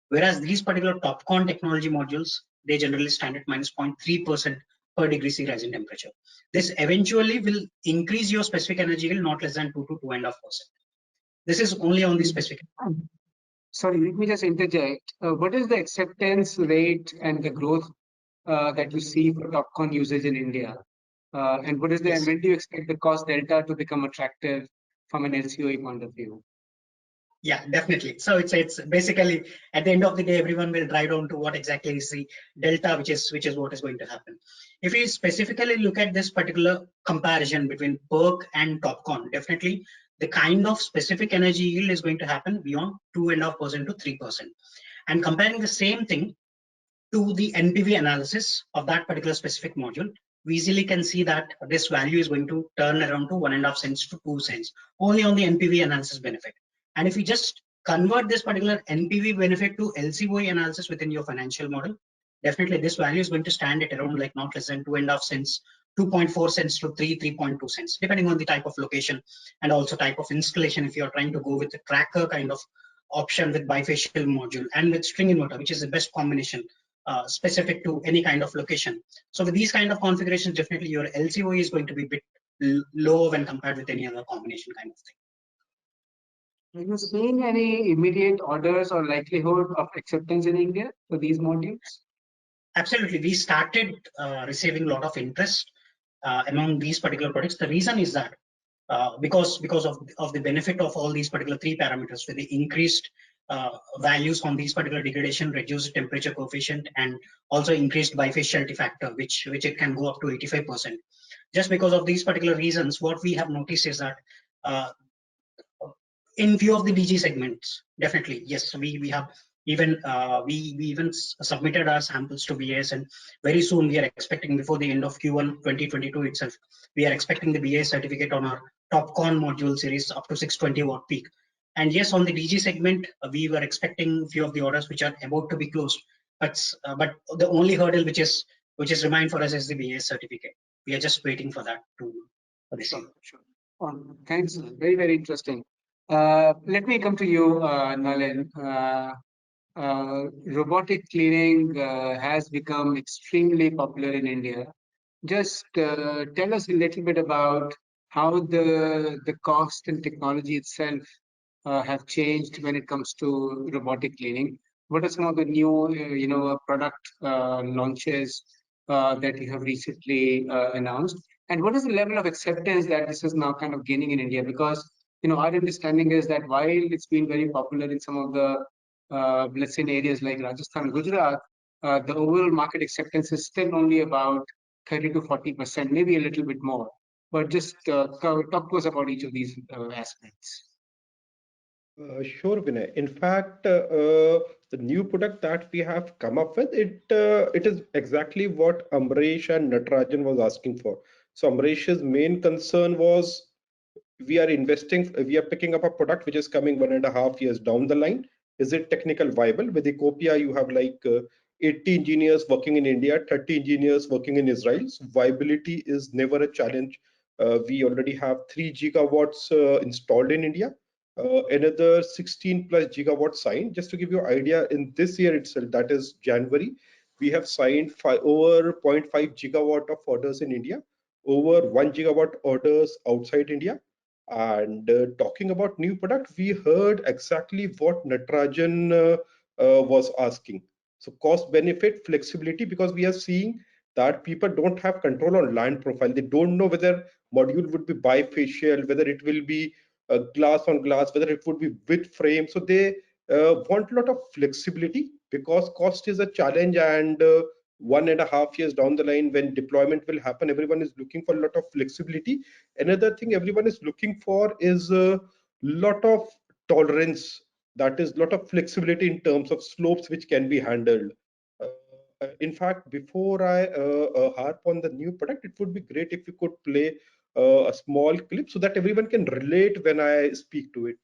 Whereas these particular TOPCon technology modules, they generally stand at minus 0.3% per degree C rise in temperature. This eventually will increase your specific energy yield not less than 2 to 2.5%. This is only on the specific. Sorry, let me just interject. What is the acceptance rate and the growth that you see for TOPCon usage in India? And what is the, and when do you expect the cost delta to become attractive from an LCOE point of view? Yeah, definitely. So it's basically at the end of the day, everyone will drive down to what exactly is the delta, which is what is going to happen. If we specifically look at this particular comparison between PERC and TOPCon, definitely the kind of specific energy yield is going to happen beyond 2.5% to 3%. And comparing the same thing to the NPV analysis of that particular specific module, we easily can see that this value is going to turn around to 1.5 cents to 2 cents only on the NPV analysis benefit. And if you just convert this particular NPV benefit to LCOE analysis within your financial model, definitely this value is going to stand at around like not less than 2.5 cents, 2.4 cents to 3.2 cents, depending on the type of location and also type of installation. If you are trying to go with a tracker kind of option with bifacial module and with string inverter, which is the best combination specific to any kind of location. So with these kind of configurations, definitely your LCOE is going to be a bit low when compared with any other combination kind of thing. Are you seeing any immediate orders or likelihood of acceptance in India for these modules? Absolutely. We started receiving a lot of interest among these particular products. The reason is that because of the benefit of all these particular 3 parameters with the increased values on these particular degradation, reduced temperature coefficient, and also increased bifaciality factor, which it can go up to 85%. Just because of these particular reasons, what we have noticed is that in view of the DG segments, definitely, yes, we have Even we even submitted our samples to BAS, and very soon we are expecting, before the end of Q1 2022 itself, we are expecting the BAS certificate on our TopCon module series up to 620 watt peak. And yes, on the DG segment, we were expecting a few of the orders which are about to be closed. But the only hurdle which is remained for us is the BAS certificate. We are just waiting for that to receive. Sure. Thanks. Very, very interesting. Let me come to you, Nalin. Robotic cleaning has become extremely popular in India. Just tell us a little bit about how the cost and technology itself have changed when it comes to robotic cleaning. What are some of the new, product launches that you have recently announced? And what is the level of acceptance that this is now kind of gaining in India? Because, our understanding is that while it's been very popular in some of the, let's say in areas like Rajasthan, Gujarat, the overall market acceptance is still only about 30 to 40%, maybe a little bit more. But just talk to us about each of these aspects. Sure, Vinay. In fact, the new product that we have come up with, it is exactly what Amresh and Natarajan was asking for. So Amresh's main concern was we are picking up a product which is coming 1.5 years down the line. Is it technical viable? With Ecoppia, you have like 80 engineers working in India, 30 engineers working in Israel. So viability is never a challenge. We already have 3 gigawatts installed in India. Another 16 plus gigawatts signed. Just to give you an idea, in this year itself, that is January, we have signed over zero point 0.5 gigawatt of orders in India, over 1 gigawatt orders outside India. And talking about new product, we heard exactly what Natarajan was asking. So cost benefit flexibility, because we are seeing that people don't have control on land profile. They don't know whether module would be bifacial, whether it will be glass on glass, whether it would be with frame. So they want a lot of flexibility, because cost is a challenge, and 1.5 years down the line when deployment will happen, everyone is looking for a lot of flexibility. Another thing everyone is looking for is a lot of tolerance, that is lot of flexibility in terms of slopes which can be handled. In fact, before I harp on the new product, it would be great if you could play a small clip so that everyone can relate when I speak to it.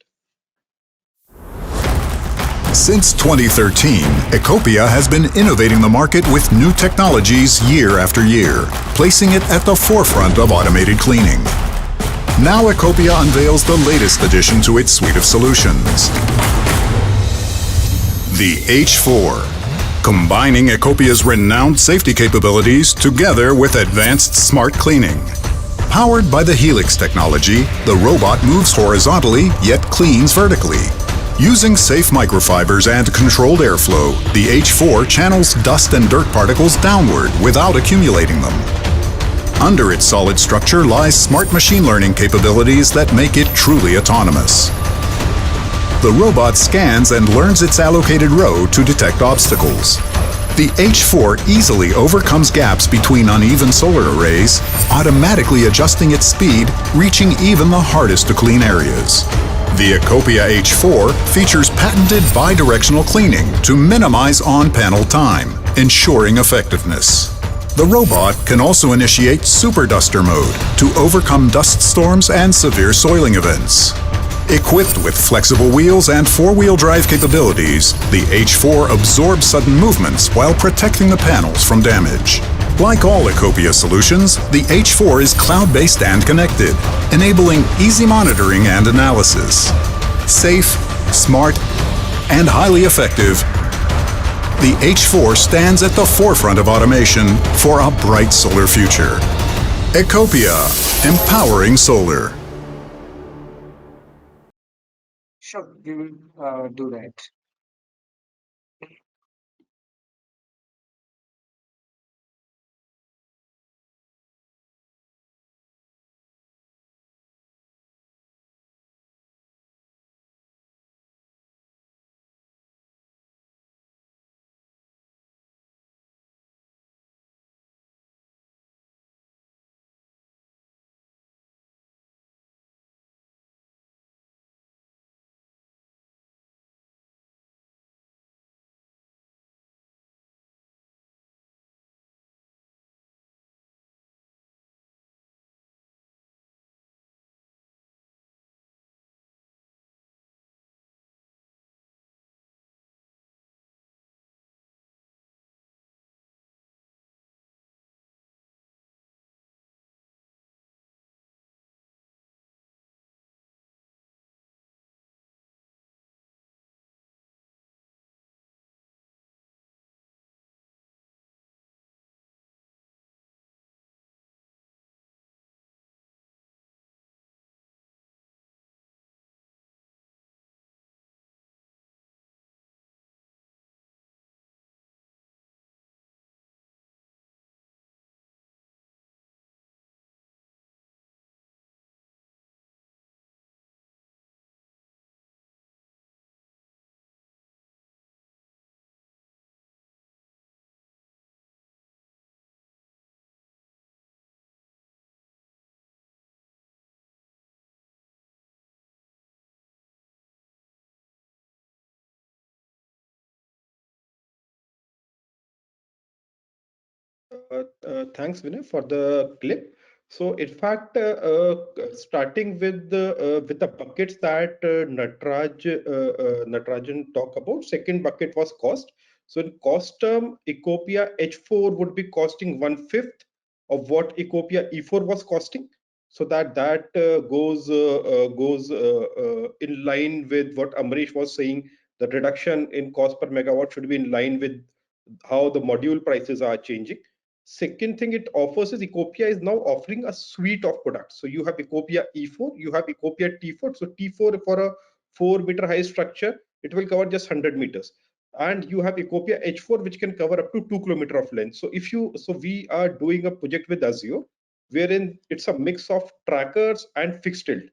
Since 2013, Ecoppia has been innovating the market with new technologies year after year, placing it at the forefront of automated cleaning. Now Ecoppia unveils the latest addition to its suite of solutions. The H4, combining Ecoppia's renowned safety capabilities together with advanced smart cleaning. Powered by the Helix technology, the robot moves horizontally yet cleans vertically. Using safe microfibers and controlled airflow, the H4 channels dust and dirt particles downward without accumulating them. Under its solid structure lies smart machine learning capabilities that make it truly autonomous. The robot scans and learns its allocated row to detect obstacles. The H4 easily overcomes gaps between uneven solar arrays, automatically adjusting its speed, reaching even the hardest to clean areas. The Ecoppia H4 features patented bidirectional cleaning to minimize on-panel time, ensuring effectiveness. The robot can also initiate Super Duster mode to overcome dust storms and severe soiling events. Equipped with flexible wheels and four-wheel drive capabilities, the H4 absorbs sudden movements while protecting the panels from damage. Like all Ecoppia solutions, the H4 is cloud-based and connected, enabling easy monitoring and analysis. Safe, smart, and highly effective, the H4 stands at the forefront of automation for a bright solar future. Ecoppia, empowering solar. Sure, we will do that. Thanks, Vinay, for the clip. So, in fact, starting with the buckets that Natarajan talk about, second bucket was cost. So, in cost term, Ecoppia H4 would be costing 1/5 of what Ecoppia E4 was costing. So that goes in line with what Amresh was saying. The reduction in cost per megawatt should be in line with how the module prices are changing. Second thing it offers is Ecoppia is now offering a suite of products. So you have Ecoppia E4, you have Ecoppia T4. So T4 for a 4-meter high structure, it will cover just 100 meters. And you have Ecoppia H4, which can cover up to 2 kilometers of length. So we are doing a project with Azure, wherein it's a mix of trackers and fixed tilt.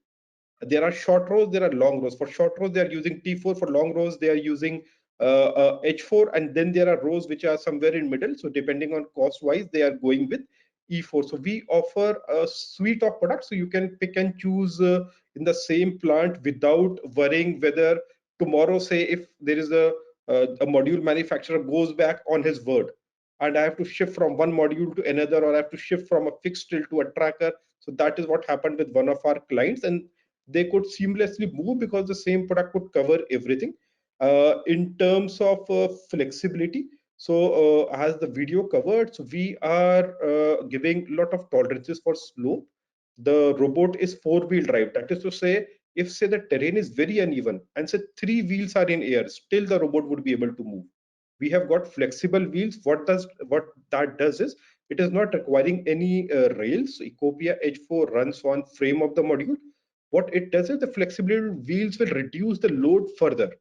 There are short rows, there are long rows. For short rows, they are using T4. For long rows, they are using H4. And then there are rows which are somewhere in middle. So depending on cost wise, they are going with E4. So we offer a suite of products. So you can pick and choose in the same plant without worrying whether tomorrow, say, if there is a module manufacturer goes back on his word and I have to shift from one module to another, or I have to shift from a fixed tilt to a tracker. So that is what happened with one of our clients, and they could seamlessly move because the same product would cover everything. In terms of flexibility, so as the video covered, so we are giving a lot of tolerances for slope. The robot is 4-wheel drive. That is to say, if say the terrain is very uneven and say 3 wheels are in air, still the robot would be able to move. We have got flexible wheels. What that does is it is not requiring any rails. Ecoppia H4 runs on frame of the module. What it does is the flexible wheels will reduce the load further,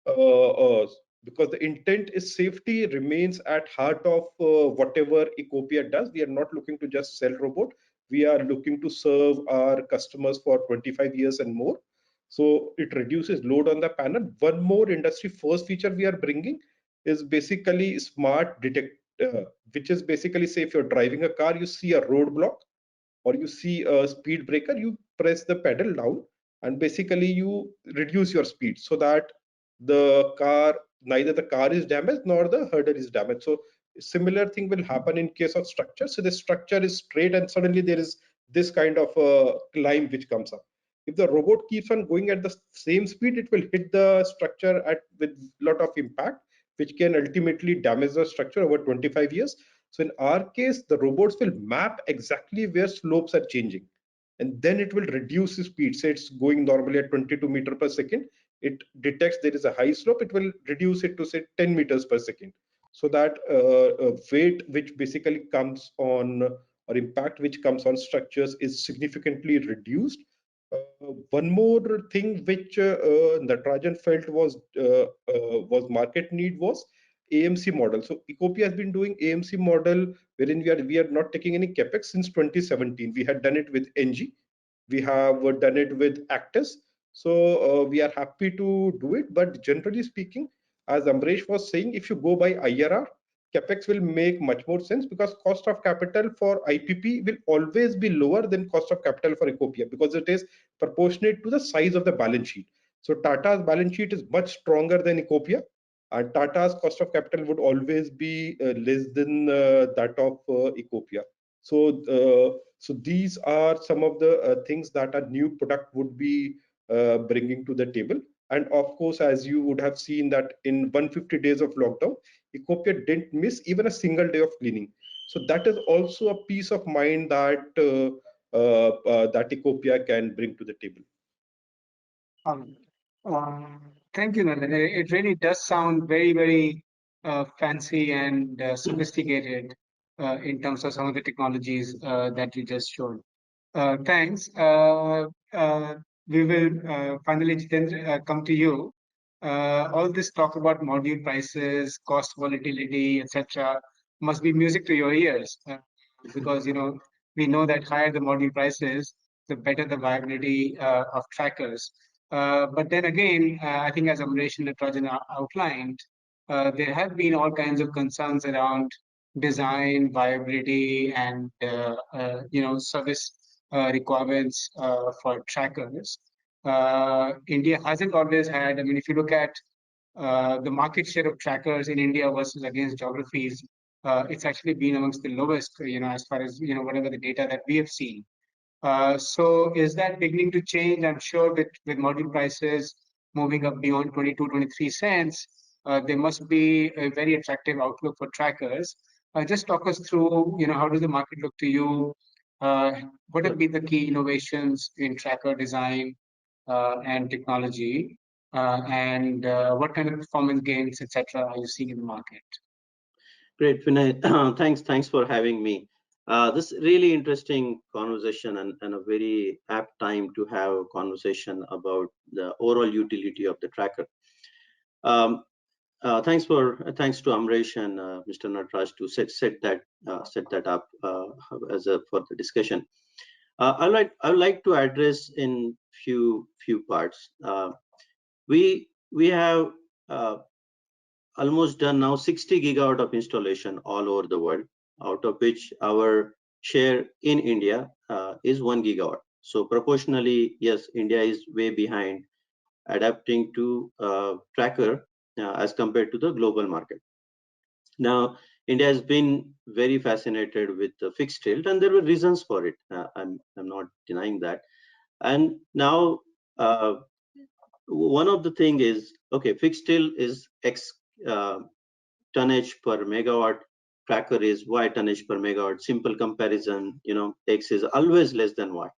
uh, uh, because the intent is safety remains at heart of whatever Ecoppia does. We are not looking to just sell robot. We are looking to serve our customers for 25 years and more. So it reduces load on the panel. One more industry first feature we are bringing is basically smart detect, which is basically, say if you're driving a car, you see a roadblock or you see a speed breaker, you press the pedal down and basically you reduce your speed so that neither the car is damaged nor the hurdle is damaged. So similar thing will happen in case of structure. So the structure is straight and suddenly there is this kind of a climb which comes up. If the robot keeps on going at the same speed, it will hit the structure with lot of impact, which can ultimately damage the structure over 25 years. So in our case, the robots will map exactly where slopes are changing, and then it will reduce the speed. Say it's going normally at 22 meters per second. It detects there is a high slope. It will reduce it to say 10 meters per second. So that weight which basically comes on or impact which comes on structures is significantly reduced. One more thing which Natarajan felt was market need was AMC model. So Ecoppia has been doing AMC model wherein we are not taking any capex since 2017. We had done it with NG, we have done it with Actus. So we are happy to do it. But generally speaking, as Amresh was saying, if you go by IRR, capex will make much more sense because cost of capital for IPP will always be lower than cost of capital for Ecoppia because it is proportionate to the size of the balance sheet. So Tata's balance sheet is much stronger than Ecoppia, and Tata's cost of capital would always be less than that of Ecoppia. So these are some of the things that a new product would be bringing to the table. And of course, as you would have seen that in 150 days of lockdown, Ecoppia didn't miss even a single day of cleaning. So that is also a peace of mind that Ecoppia can bring to the table. Um, Thank you, Nalin. It really does sound very, very fancy and sophisticated in terms of some of the technologies that you just showed. Thanks. We will finally, Jitendra, come to you. All this talk about module prices, cost volatility, etc., must be music to your ears because we know that higher the module prices, the better the viability of trackers. But then again, I think as Amresh and Natarajan outlined, there have been all kinds of concerns around design, viability, and service requirements for trackers. India hasn't always had. I mean, if you look at the market share of trackers in India versus against geographies, it's actually been amongst the lowest, as far as, whatever the data that we have seen. So is that beginning to change? I'm sure with module prices moving up beyond 22, 23 cents, there must be a very attractive outlook for trackers. Just talk us through, how does the market look to you? What have been the key innovations in tracker design and technology? And what kind of performance gains, etc., are you seeing in the market? Great, Vinay. Thanks for having me. This really interesting conversation and a very apt time to have a conversation about the overall utility of the tracker. Thanks to Amresh and Mr. Nataraj to set that up for the discussion. I would like to address in few parts. We have almost done now 60 gigawatt of installation all over the world, out of which our share in India is 1 gigawatt. So proportionally, yes, India is way behind adapting to tracker as compared to the global market. Now, India has been very fascinated with the fixed tilt, and there were reasons for it. I'm not denying that. And now, one of the thing is, okay, fixed tilt is X tonnage per megawatt, tracker is Y tonnage per megawatt. Simple comparison, X is always less than Y.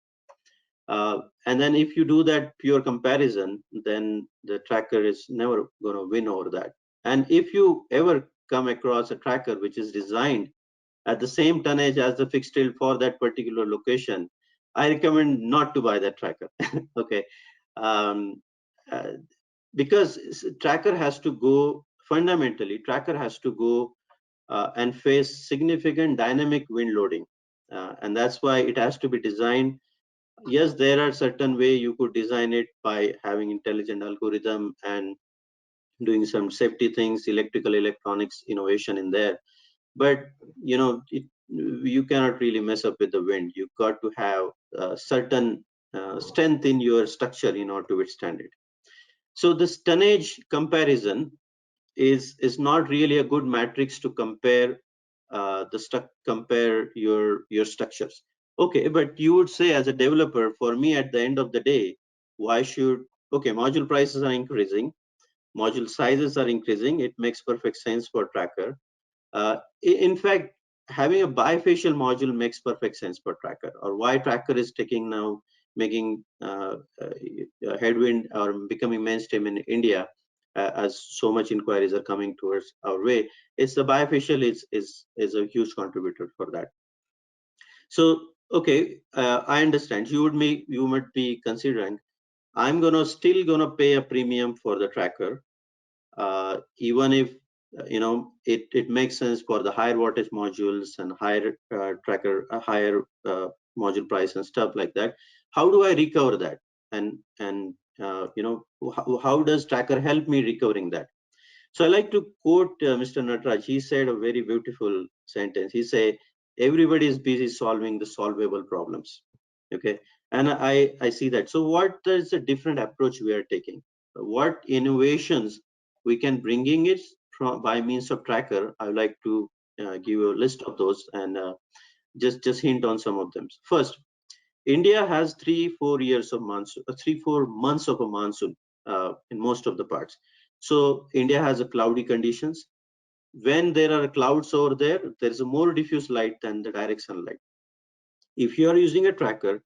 And then if you do that pure comparison, then the tracker is never going to win over that. And if you ever come across a tracker which is designed at the same tonnage as the fixed tilt for that particular location, I recommend not to buy that tracker. Okay, because tracker has to go fundamentally. Tracker has to go and face significant dynamic wind loading, and that's why it has to be designed. Yes, there are certain way you could design it by having intelligent algorithm and doing some safety things, electrical electronics innovation in there. But you cannot really mess up with the wind. You've got to have certain strength in your structure in order to withstand it. So this tonnage comparison is not really a good matrix to compare compare your structures. Okay, but you would say as a developer, for me at the end of the day, why should, okay, module prices are increasing, module sizes are increasing, it makes perfect sense for tracker. In fact, having a bifacial module makes perfect sense for tracker, or why tracker is taking now, making headwind or becoming mainstream in India, as so much inquiries are coming towards our way. It's the bifacial is a huge contributor for that. So okay, I understand you might be considering, I'm still gonna pay a premium for the tracker, even if it makes sense for the higher wattage modules and higher tracker, higher module price and stuff like that. How do I recover that? And how does tracker help me recovering that? So I like to quote Mr. Nataraj. He said a very beautiful sentence. He said, everybody is busy solving the solvable problems. Okay, and I see that. So what is a different approach we are taking? What innovations we can bringing it from by means of tracker? I would like to give you a list of those and just hint on some of them. First, India has 3-4 years of monsoon, 3-4 months of a monsoon in most of the parts. So India has a cloudy conditions. When there are clouds over there, there is a more diffuse light than the direct sunlight. If you are using a tracker,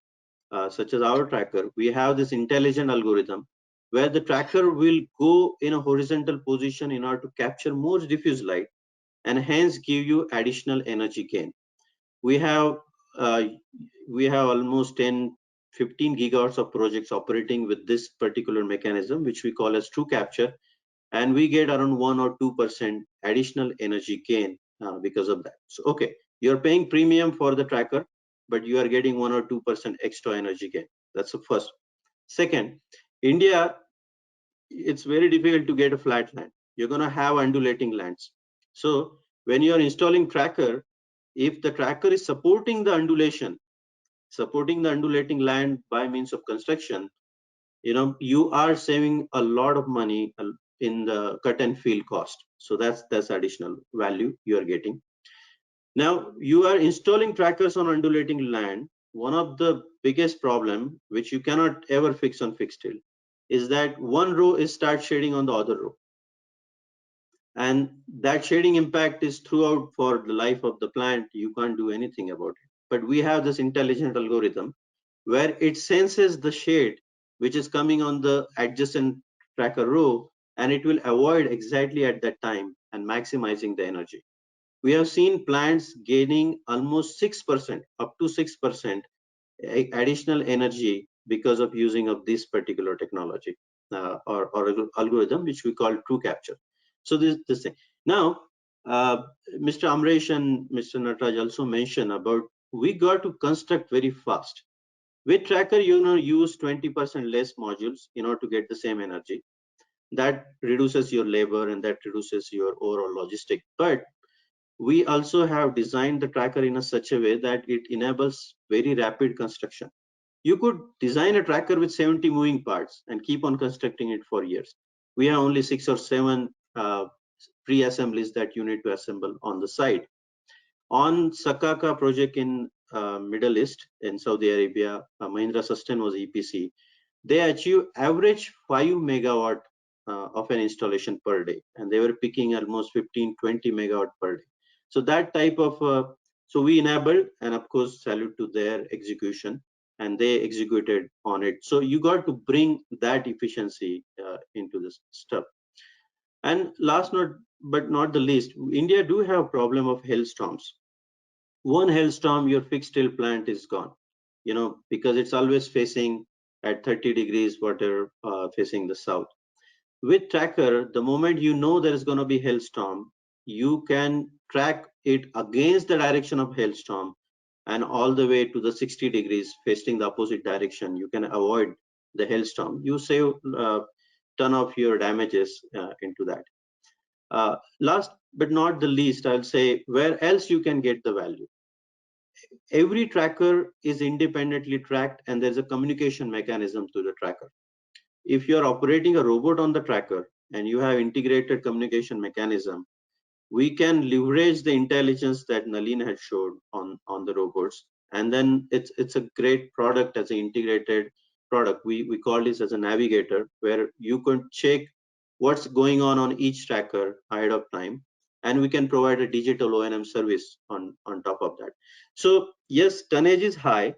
such as our tracker, we have this intelligent algorithm where the tracker will go in a horizontal position in order to capture more diffuse light and hence give you additional energy gain. We have almost 10-15 gigawatts of projects operating with this particular mechanism, which we call as true capture, and we get around 1 or 2% additional energy gain because of that. So okay, you're paying premium for the tracker, but you are getting 1 or 2% extra energy gain. That's the first. Second, India, it's very difficult to get a flat land. You're going to have undulating lands. So when you're installing tracker, if the tracker is supporting the undulating land by means of construction, you are saving a lot of money in the cut and fill cost. So that's additional value you are getting. Now you are installing trackers on undulating land. One of the biggest problem, which you cannot ever fix on fixed hill, is that one row is start shading on the other row. And that shading impact is throughout for the life of the plant. You can't do anything about it. But we have this intelligent algorithm where it senses the shade which is coming on the adjacent tracker row, and it will avoid exactly at that time and maximizing the energy. We have seen plants gaining almost 6%, up to 6% additional energy because of using of this particular technology or algorithm, which we call true capture. So this thing. Now, Mr. Amresh and Mr. Nataraj also mentioned about we got to construct very fast. With tracker, use 20% less modules in order to get the same energy. That reduces your labor and that reduces your overall logistic. But we also have designed the tracker in a such a way that it enables very rapid construction. You could design a tracker with 70 moving parts and keep on constructing it for years. We have only 6 or 7 pre-assemblies that you need to assemble on the site. On Sakaka project in Middle East, in Saudi Arabia, Mahindra Sustain was EPC. They achieve average 5 megawatt of an installation per day, and they were picking almost 15-20 megawatt per day. So that type of so we enabled, and of course salute to their execution, and they executed on it. So you got to bring that efficiency into this stuff. And last but not the least, India do have a problem of hailstorms. One hailstorm, your fixed hill plant is gone, because it's always facing at 30 degrees water facing the south. With tracker, the moment you know there is going to be hailstorm, you can track it against the direction of hailstorm and all the way to the 60 degrees facing the opposite direction. You can avoid the hailstorm. You save ton of your damages into that. Last but not the least, I'll say where else you can get the value. Every tracker is independently tracked, and there's a communication mechanism to the tracker. If you're operating a robot on the tracker and you have integrated communication mechanism, we can leverage the intelligence that Nalin had showed on the robots. And then it's a great product as an integrated product. We call this as a navigator, where you can check what's going on each tracker ahead of time, and we can provide a digital O&M service on top of that. So yes, tonnage is high,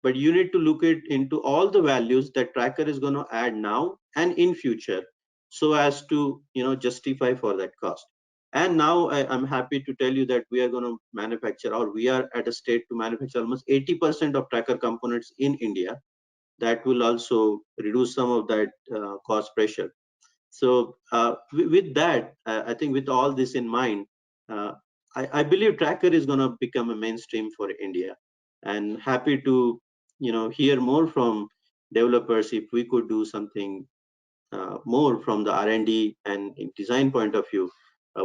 but you need to look into all the values that tracker is going to add now and in future, so as to justify for that cost. And now I'm happy to tell you that we are going to manufacture, or we are at a state to manufacture almost 80% of tracker components in India. That will also reduce some of that cost pressure. So with that, I think with all this in mind, I believe tracker is going to become a mainstream for India, and happy to hear more from developers if we could do something more from the R&D and design point of view.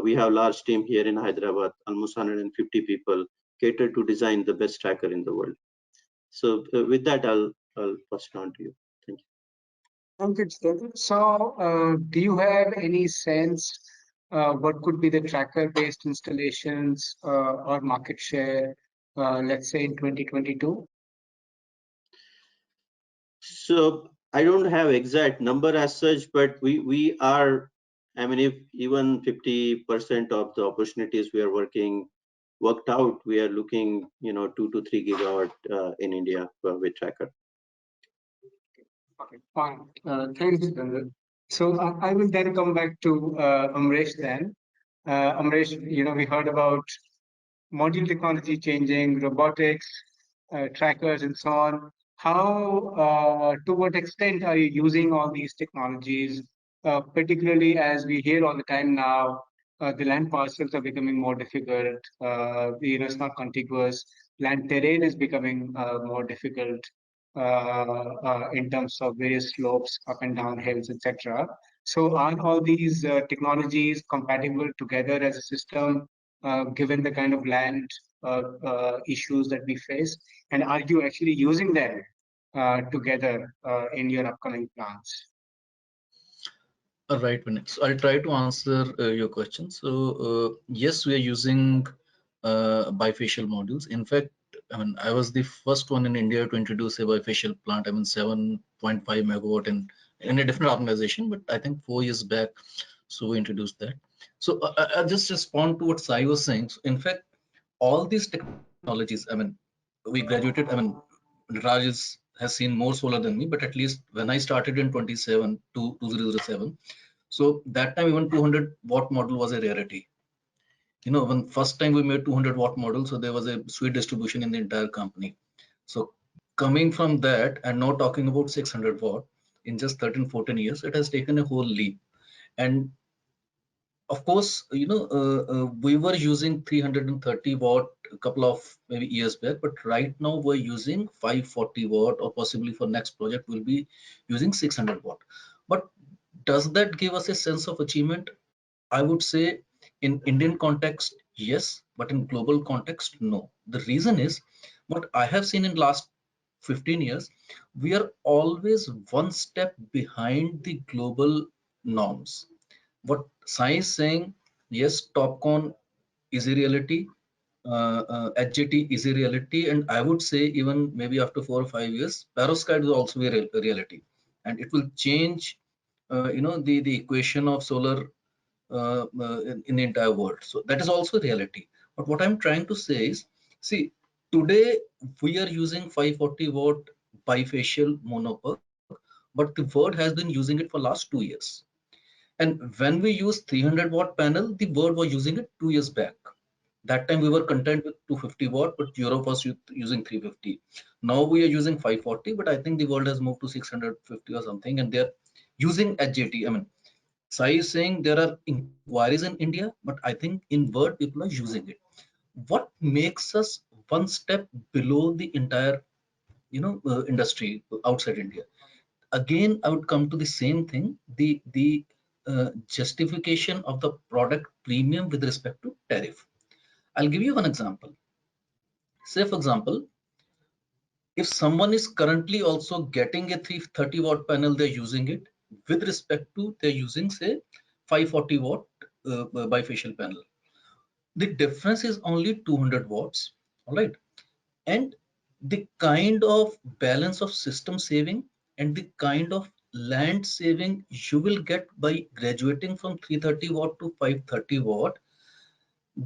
We have large team here in Hyderabad, almost 150 people, cater to design the best tracker in the world. So with that, I'll pass it on to you. Thank you. Thank you, Jitendra. So, do you have any sense what could be the tracker-based installations or market share, let's say in 2022? So I don't have exact number as such, but we are, I mean, if even 50% of the opportunities we are worked out, we are looking 2 to 3 gigawatt in India with tracker. Okay, fine. Thanks, Jitendra. So I will then come back to Amresh then. Amresh, we heard about module technology changing, robotics, trackers, and so on. How, to what extent are you using all these technologies, particularly as we hear all the time now, the land parcels are becoming more difficult, it's not contiguous, land terrain is becoming more difficult in terms of various slopes, up and down hills, etc. So are all these technologies compatible together as a system, given the kind of land issues that we face? And are you actually using them together in your upcoming plans? Right, Vinay. So I'll try to answer your question. So yes, we are using bifacial modules. In fact, I mean, I was the first one in India to introduce a bifacial plant. I mean, 7.5 megawatt in a different organization, but I think 4 years back, so we introduced that. So I'll just respond to what Sai was saying. So in fact, all these technologies, I mean, we graduated, I mean, Raj has seen more solar than me, but at least when I started in 2007, so that time even 200 watt model was a rarity. You know, when first time we made 200-watt model, so there was a sweet distribution in the entire company. So coming from that and now talking about 600 watt in just 13, 14 years, it has taken a whole leap. And of course, you know, we were using 330 watt a couple of maybe years back, but right now we're using 540 watt, or possibly for next project we'll be using 600 watt. But does that give us a sense of achievement? I would say in Indian context, yes, but in global context, no. The reason is what I have seen in last 15 years, we are always one step behind the global norms. What Sai is saying, yes, TopCon is a reality, HJT is a reality, and I would say even maybe after 4 or 5 years, perovskite is also a reality, and it will change, you know, the equation of solar in the entire world. So that is also reality. But what I'm trying to say is, see, today we are using 540 watt bifacial monoPERC, but the world has been using it for last 2 years. And when we use 300 watt panel, the world was using it 2 years back. That time we were content with 250 watt, but Europe was using 350. Now we are using 540, but I think the world has moved to 650 or something, and they're using HJT. I mean, Sai is saying there are inquiries in India, but I think in word people are using it. What makes us one step below the entire, you know, industry outside India? Again, I would come to the same thing: the justification of the product premium with respect to tariff. I'll give you one example. Say, for example, if someone is currently also getting a 330 watt panel, they're using it with respect to they're using, say, 540 watt bifacial panel. The difference is only 200 watts, all right? And the kind of balance of system saving and the kind of land saving you will get by graduating from 330 watt to 530 watt,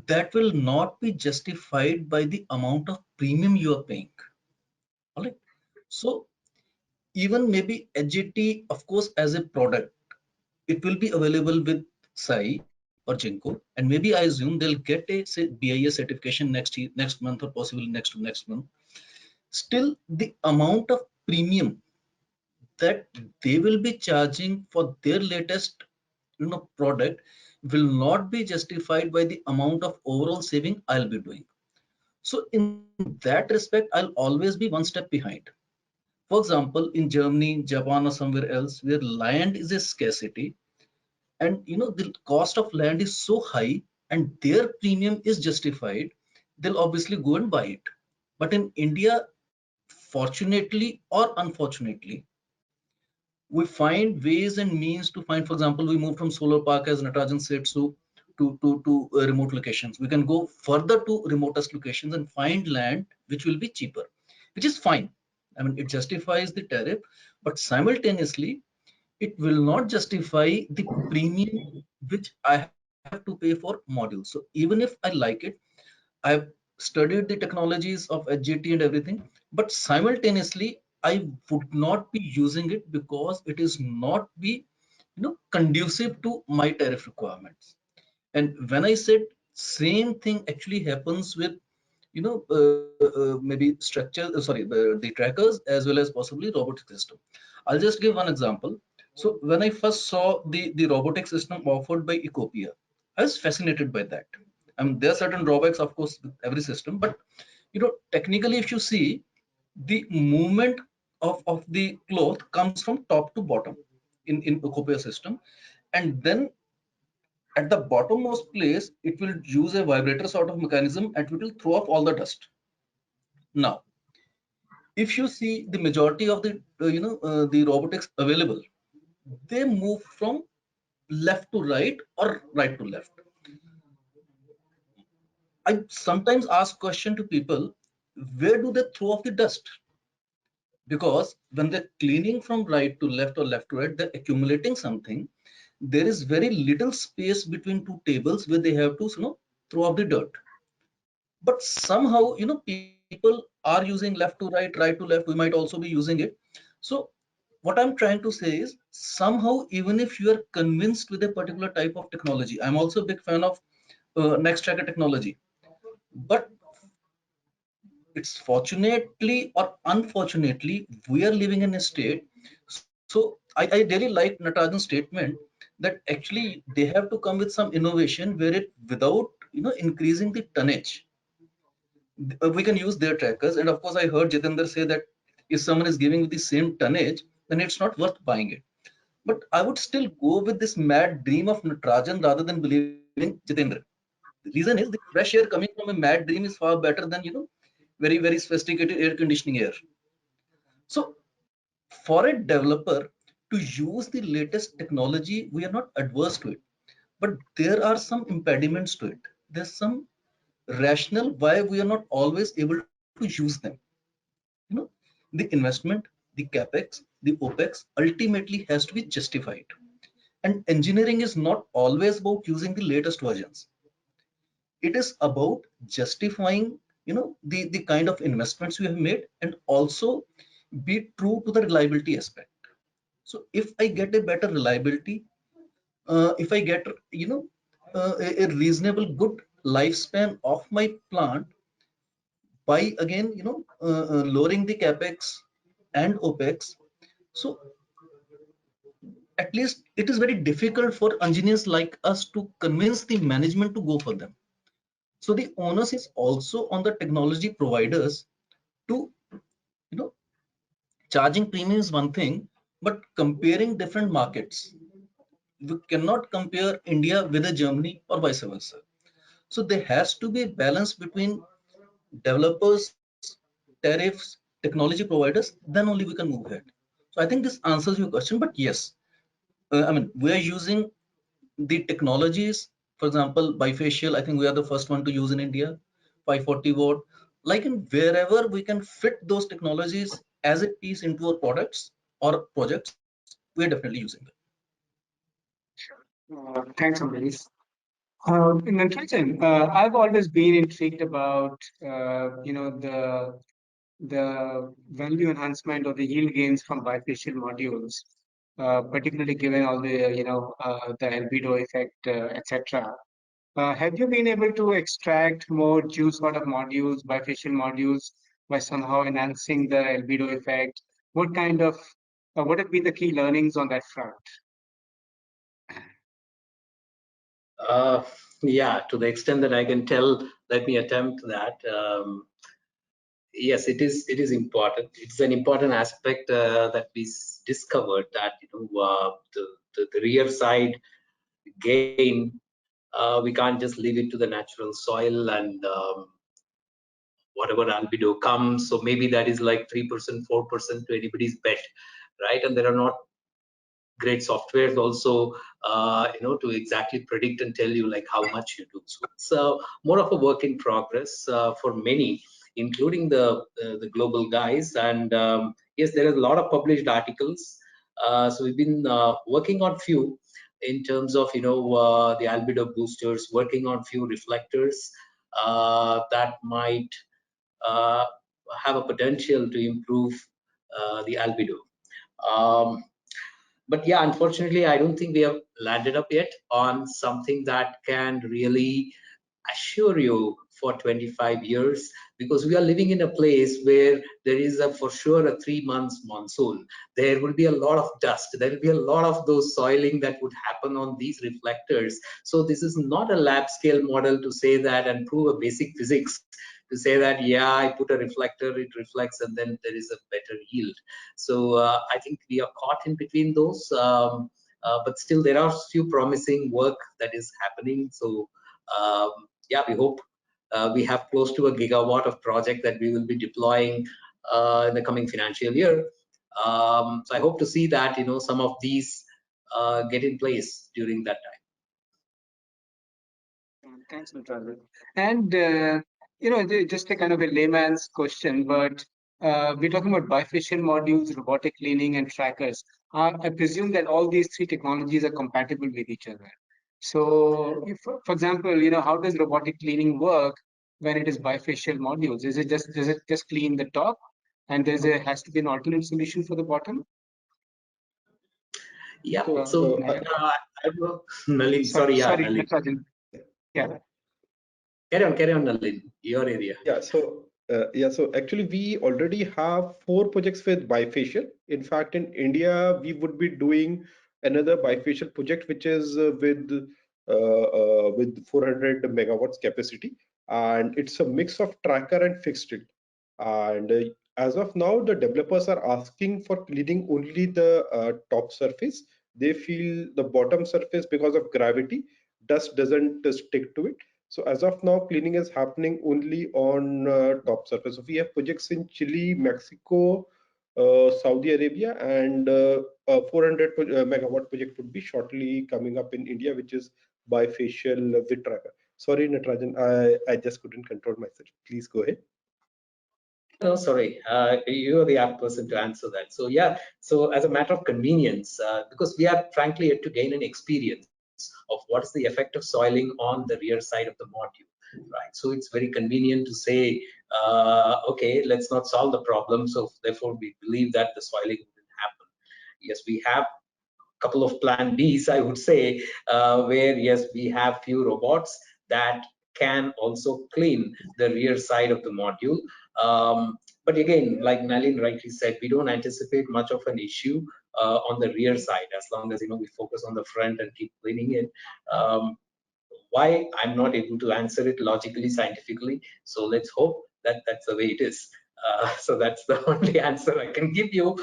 that will not be justified by the amount of premium you are paying. All right. So even maybe HGT, of course, as a product, it will be available with Sai or Jinko, and maybe I assume they'll get a, say, BIS certification next year, next month, or possibly next month. Still, the amount of premium that they will be charging for their latest, you know, product will not be justified by the amount of overall saving I'll be doing. So in that respect, I'll always be one step behind. For example, in Germany, Japan, or somewhere else where land is a scarcity, and you know the cost of land is so high and their premium is justified, they'll obviously go and buy it. But in India, fortunately or unfortunately, we find ways and means to find, for example, we move from solar park, as Natarajan said, so to remote locations. We can go further to remotest locations and find land which will be cheaper, which is fine. I mean, it justifies the tariff, but simultaneously it will not justify the premium which I have to pay for modules. So even if I like it, I've studied the technologies of HGT and everything, but simultaneously I would not be using it because it is not be, you know, conducive to my tariff requirements. And when I said same thing actually happens with, you know, maybe structure, sorry, the trackers as well as possibly robotic system. I'll just give one example. So when I first saw the robotic system offered by Ecoppia, I was fascinated by that. I mean, there are certain drawbacks, of course, with every system, but you know, technically, if you see, the movement of the cloth comes from top to bottom in Ecoppia system, and then at the bottommost place, it will use a vibrator sort of mechanism and it will throw off all the dust. Now, if you see the majority of the the robotics available, they move from left to right or right to left. I sometimes ask question to people, where do they throw off the dust? Because when they're cleaning from right to left or left to right, they're accumulating something. There is very little space between two tables where they have to, throw off the dirt. But somehow, people are using left to right to left. We might also be using it. So what I'm trying to say is, somehow, even if you are convinced with a particular type of technology, I'm also a big fan of Nextracker technology, but it's fortunately or unfortunately, we are living in a state. So I really like Natarajan's statement that actually they have to come with some innovation where it, without increasing the tonnage, we can use their trackers. And of course, I heard Jitendra say that if someone is giving the same tonnage, then it's not worth buying it. But I would still go with this mad dream of Natarajan rather than believing Jitendra. The reason is, the fresh air coming from a mad dream is far better than very, very sophisticated air conditioning air. So for a developer to use the latest technology, we are not adverse to it, but there are some impediments to it. There's some rationale why we are not always able to use them. You know, the investment, the capex, the opex ultimately has to be justified. And engineering is not always about using the latest versions. It is about justifying, the kind of investments you have made, and also be true to the reliability aspect. So if I get a better reliability, if I get, a reasonable good lifespan of my plant by, again, lowering the capex and opex, so at least it is very difficult for engineers like us to convince the management to go for them. So the onus is also on the technology providers to, you know, charging premium is one thing, but comparing different markets, we cannot compare India with a Germany or vice versa. So there has to be a balance between developers, tariffs, technology providers, then only we can move ahead. So I think this answers your question, but yes, I mean, we are using the technologies. For example, bifacial, I think we are the first one to use in India, 540 watt. Like, in wherever we can fit those technologies as a piece into our products or projects, we are definitely using them. Thanks, Amresh. Natarajan, I've always been intrigued about the value enhancement or the yield gains from bifacial modules, particularly given all the the albedo effect, etc. Have you been able to extract more juice out of modules, bifacial modules, by somehow enhancing the albedo effect? What kind of what have been the key learnings on that front? Yeah, to the extent that I can tell, let me attempt that. Yes, it is important. It's an important aspect that we discovered, that the rear side gain, we can't just leave it to the natural soil and whatever albedo comes. So maybe that is like 3%, 4% to anybody's bet, right? And there are not great softwares also, to exactly predict and tell you like how much you do. So it's more of a work in progress for many, including the global guys. And yes, there is a lot of published articles. So we've been working on few in terms of the albedo boosters, working on few reflectors that might uh, have a potential to improve the albedo. But yeah, unfortunately, I don't think we have landed up yet on something that can really assure you for 25 years, because we are living in a place where there is for sure a 3 months monsoon. There will be a lot of dust. There will be a lot of those soiling that would happen on these reflectors. So this is not a lab scale model to say that and prove a basic physics to say that, yeah, I put a reflector, it reflects, and then there is a better yield. So I think we are caught in between those. But still, there are few promising work that is happening. So yeah, we hope we have close to a gigawatt of project that we will be deploying in the coming financial year. So I hope to see that some of these get in place during that time. Thanks, Natarajan. And just a kind of a layman's question, but we're talking about bifacial modules, robotic cleaning, and trackers. I presume that all these three technologies are compatible with each other. So, if, for example, how does robotic cleaning work when it is bifacial modules? Does it just clean the top, and has to be an alternate solution for the bottom? Yeah. So, Nalin, sorry, Nalin. Natarajan. Yeah. Carry on, Nalin. Your area. So actually we already have 4 projects with bifacial. In fact, in India, we would be doing another bifacial project, which is with 400 megawatts capacity, and it's a mix of tracker and fixed tilt. And as of now, the developers are asking for cleaning only the top surface. They feel the bottom surface, because of gravity, dust doesn't stick to it. So as of now, cleaning is happening only on top surface. So we have projects in Chile, Mexico, Saudi Arabia, and a 400 megawatt project would be shortly coming up in India, which is bifacial with tracker. Sorry, Natarajan, I just couldn't control myself. Please go ahead. No, sorry, you're the apt person to answer that. So yeah, so as a matter of convenience, because we are frankly yet to gain an experience of what is the effect of soiling on the rear side of the module, right? So it's very convenient to say, okay, let's not solve the problem. So therefore, we believe that the soiling wouldn't happen. Yes, we have a couple of plan Bs, I would say, where yes, we have few robots that can also clean the rear side of the module. But again, like Nalin rightly said, we don't anticipate much of an issue on the rear side, as long as we focus on the front and keep cleaning it. Why, I'm not able to answer it logically, scientifically. So let's hope that that's the way it is. So that's the only answer I can give you,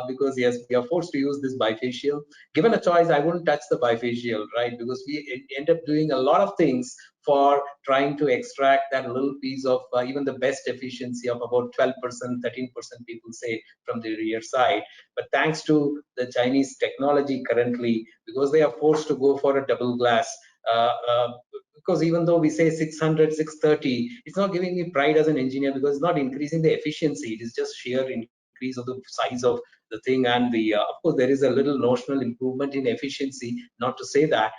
because yes, we are forced to use this bifacial. Given a choice, I wouldn't touch the bifacial, right? Because we end up doing a lot of things for trying to extract that little piece of even the best efficiency of about 12%, 13% people say from the rear side. But thanks to the Chinese technology currently, because they are forced to go for a double glass, because even though we say 600, 630, it's not giving me pride as an engineer, because it's not increasing the efficiency. It is just sheer increase of the size of the thing, and the of course there is a little notional improvement in efficiency, not to say that,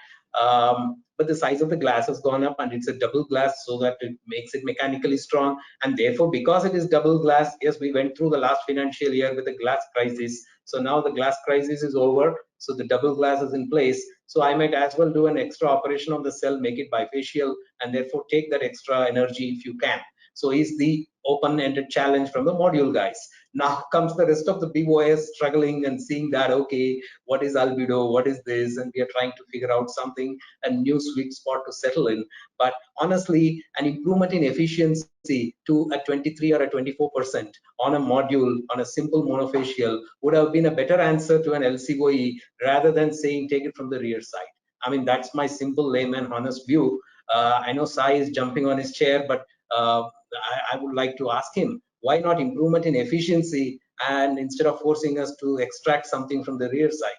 but the size of the glass has gone up, and it's a double glass, so that it makes it mechanically strong. And therefore, because it is double glass, yes, we went through the last financial year with a glass crisis. So now the glass crisis is over, so the double glass is in place. So I might as well do an extra operation of the cell, make it bifacial, and therefore take that extra energy if you can. So is the open-ended challenge from the module guys. Now comes the rest of the BOS struggling and seeing that, okay, what is albedo, what is this, and we are trying to figure out something, a new sweet spot to settle in. But honestly, an improvement in efficiency to a 23 or a 24% on a module, on a simple monofacial, would have been a better answer to an LCOE, rather than saying take it from the rear side. I mean, that's my simple layman honest view. I know Sai is jumping on his chair, but I would like to ask him, why not improvement in efficiency, and instead of forcing us to extract something from the rear side?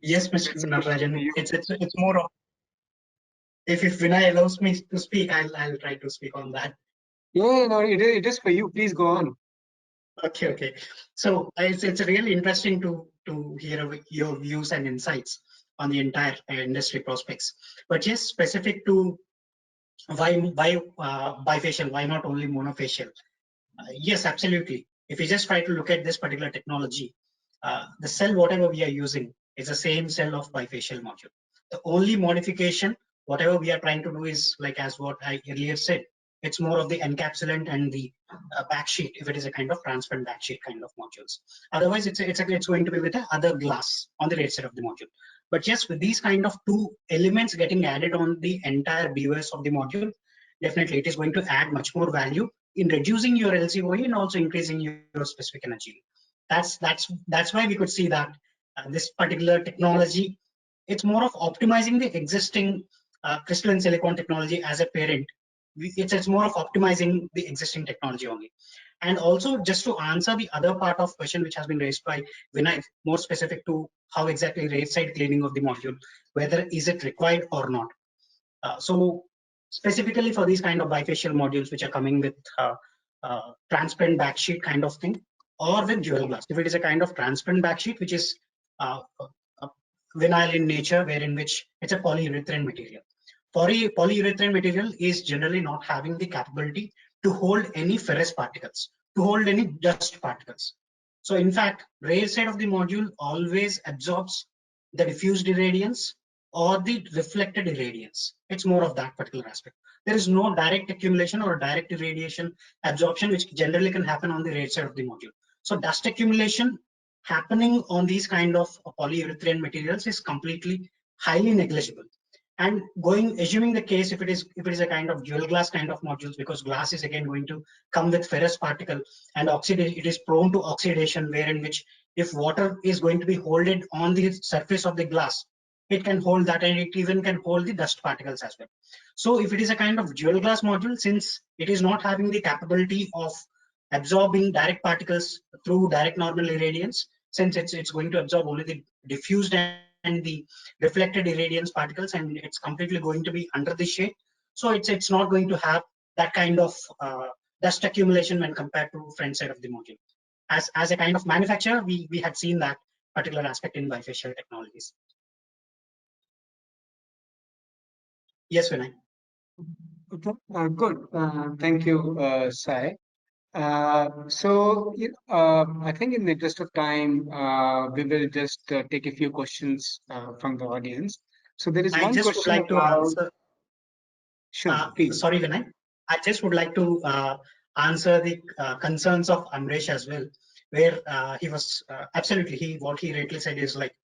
Yes, Mr. Natarajan, it's more of, if Vinay allows me to speak, I'll try to speak on that. Yeah, no, it is for you. Please go on. Okay. So it's really interesting to hear your views and insights on the entire industry prospects. But yes, specific to why bifacial, why not only monofacial? Yes, absolutely. If you just try to look at this particular technology, the cell whatever we are using is the same cell of bifacial module. The only modification, whatever we are trying to do, is like as what I earlier said, it's more of the encapsulant and the backsheet, if it is a kind of transparent backsheet kind of modules. Otherwise, it's going to be with the other glass on the right side of the module. But just with these kind of two elements getting added on the entire BOS of the module, definitely it is going to add much more value in reducing your LCOE and also increasing your specific energy. That's why we could see that this particular technology, it's more of optimizing the existing crystalline silicon technology as a parent. It's more of optimizing the existing technology only. And also, just to answer the other part of question which has been raised by Vinay, more specific to how exactly rate side cleaning of the module, whether is it required or not. So specifically for these kind of bifacial modules which are coming with transparent backsheet kind of thing, or with dual glass. If it is a kind of transparent backsheet which is vinyl in nature, wherein which it's a polyurethane material. Polyurethane material is generally not having the capability to hold any ferrous particles, to hold any dust particles. So in fact, rear side of the module always absorbs the diffused irradiance or the reflected irradiance. It's more of that particular aspect. There is no direct accumulation or direct irradiation absorption, which generally can happen on the rear side of the module. So dust accumulation happening on these kind of polyurethane materials is completely highly negligible. And assuming the case, if it is a kind of dual glass kind of modules, because glass is again going to come with ferrous particle and it is prone to oxidation, wherein which if water is going to be holded on the surface of the glass, it can hold that, and it even can hold the dust particles as well. So if it is a kind of dual glass module, since it is not having the capability of absorbing direct particles through direct normal irradiance, since it's going to absorb only the diffused and the reflected irradiance particles, and it's completely going to be under the shade. So it's not going to have that kind of dust accumulation when compared to front side of the module. As a kind of manufacturer, we had seen that particular aspect in bifacial technologies. Yes, Vinay. Okay, good. Thank you, Sai. I think in the interest of time, we will just take a few questions from the audience. So there is I one just would question like to about. answer. Sure, please. Sorry, Vinay. I just would like to answer the concerns of Amresh as well, where he was absolutely what he rightly said is like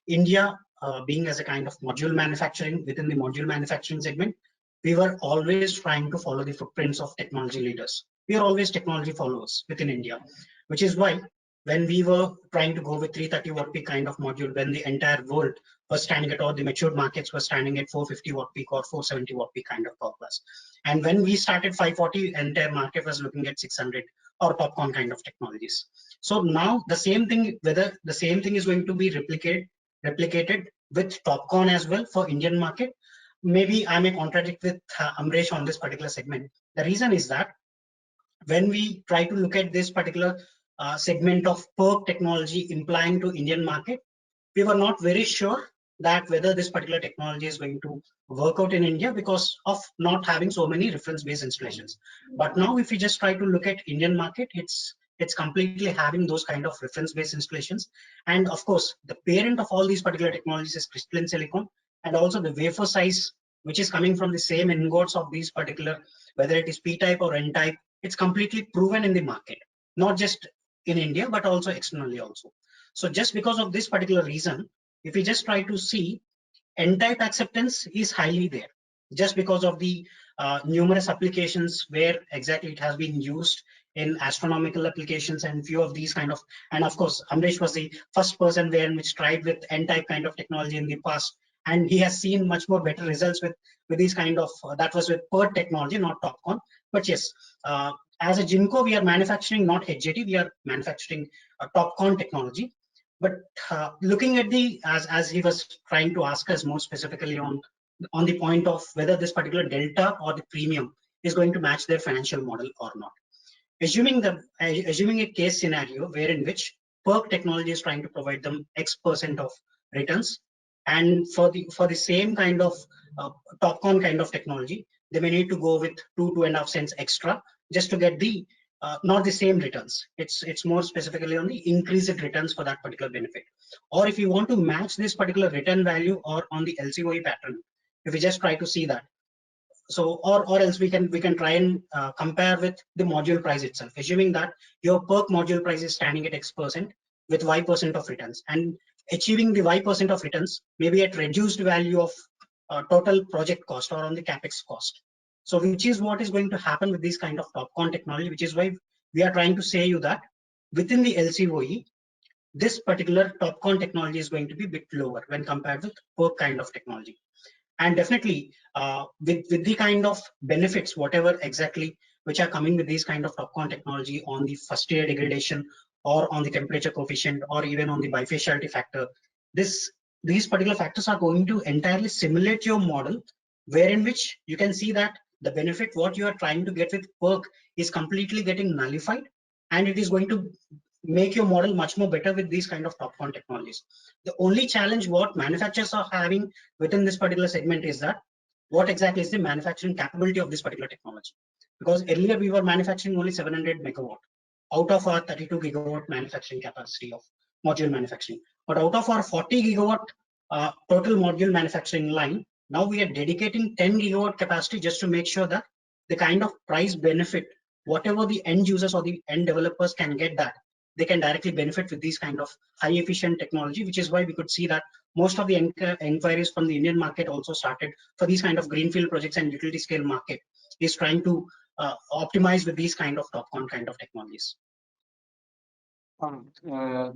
India being as a kind of module manufacturing within the module manufacturing segment, we were always trying to follow the footprints of technology leaders. We are always technology followers within India, which is why when we were trying to go with 330 watt peak kind of module, when the entire world was standing at, all the matured markets were standing at 450 watt peak or 470 watt peak kind of power class. And when we started 540, entire market was looking at 600 or TOPCon kind of technologies. So now the same thing, whether the same thing is going to be replicated with TOPCon as well for Indian market. Maybe I may contradict with Amresh on this particular segment. The reason is that when we try to look at this particular segment of PERC technology implying to Indian market, we were not very sure that whether this particular technology is going to work out in India because of not having so many reference-based installations. But now if we just try to look at Indian market, it's completely having those kind of reference-based installations. And of course, the parent of all these particular technologies is crystalline silicon, and also the wafer size, which is coming from the same ingots of these particular, whether it is P-type or N-type, it's completely proven in the market, not just in India, but also externally also. So just because of this particular reason, if we just try to see, N-type acceptance is highly there, just because of the numerous applications where exactly it has been used in astronomical applications and few of these kind of, and of course, Amresh was the first person there which tried with N-type kind of technology in the past, and he has seen much more better results with these kind of, that was with PERT technology, not TOPCon. But yes, as a Jinko, we are manufacturing not HJT, we are manufacturing a TOPCon technology. But looking at the, as he was trying to ask us more specifically on the point of whether this particular delta or the premium is going to match their financial model or not. Assuming a case scenario wherein which PERC technology is trying to provide them X% of returns, and for the same kind of TOPCon kind of technology, they may need to go with 2.5 cents extra just to get the not the same returns. It's more specifically on the increased returns for that particular benefit. Or if you want to match this particular return value or on the LCOE pattern, if we just try to see that, so or else we can try and compare with the module price itself, assuming that your PERC module price is standing at X% with Y% of returns, and achieving the Y% of returns maybe at reduced value of total project cost or on the capex cost. So which is what is going to happen with this kind of TOPCon technology, which is why we are trying to say you that within the LCOE, this particular TOPCon technology is going to be a bit lower when compared with PERC kind of technology. And definitely with the kind of benefits, whatever exactly which are coming with these kind of TOPCon technology on the first year degradation or on the temperature coefficient or even on the bifaciality factor, these particular factors are going to entirely simulate your model, wherein which you can see that the benefit what you are trying to get with PERC is completely getting nullified, and it is going to make your model much more better with these kind of TOPCon technologies. The only challenge what manufacturers are having within this particular segment is that what exactly is the manufacturing capability of this particular technology? Because earlier we were manufacturing only 700 megawatt out of our 32 gigawatt manufacturing capacity of module manufacturing. But out of our 40 gigawatt total module manufacturing line, now we are dedicating 10 gigawatt capacity just to make sure that the kind of price benefit, whatever the end users or the end developers can get, that they can directly benefit with these kind of high efficient technology, which is why we could see that most of the inquiries from the Indian market also started for these kind of greenfield projects, and utility scale market is trying to optimize with these kind of TOPCon kind of technologies.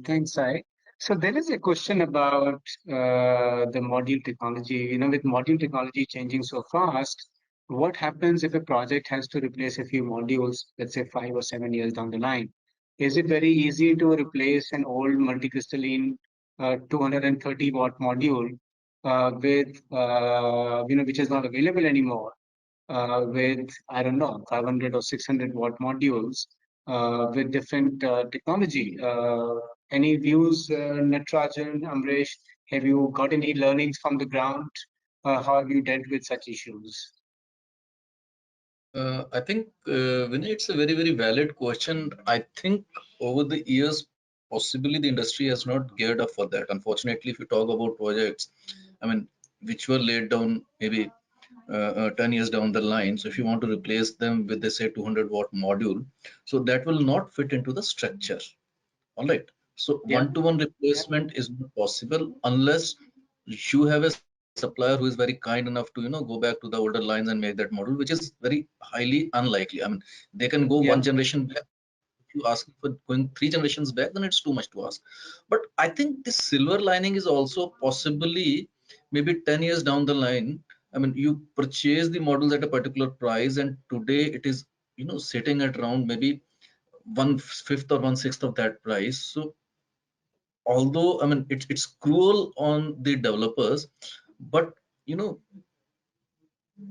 Thanks, Sai. So there is a question about the module technology. With module technology changing so fast, what happens if a project has to replace a few modules, let's say 5 or 7 years down the line? Is it very easy to replace an old multicrystalline 230 watt module with which is not available anymore, with, I don't know, 500 or 600 watt modules with different technology? Any views, Natarajan, Amresh? Have you got any learnings from the ground? How have you dealt with such issues? I think, Vinay, it's a very, very valid question. I think over the years, possibly the industry has not geared up for that. Unfortunately, if you talk about projects, I mean, which were laid down maybe 10 years down the line. So if you want to replace them with, say, 200 watt module, so that will not fit into the structure. All right. So one-to-one replacement is not possible unless you have a supplier who is very kind enough to go back to the older lines and make that model, which is very highly unlikely. I mean, they can go one generation back. If you ask for going 3 generations back, then it's too much to ask. But I think the silver lining is also possibly maybe 10 years down the line. I mean, you purchase the models at a particular price, and today it is sitting at around maybe 1/5 or 1/6 of that price. So although I mean it's cruel on the developers, but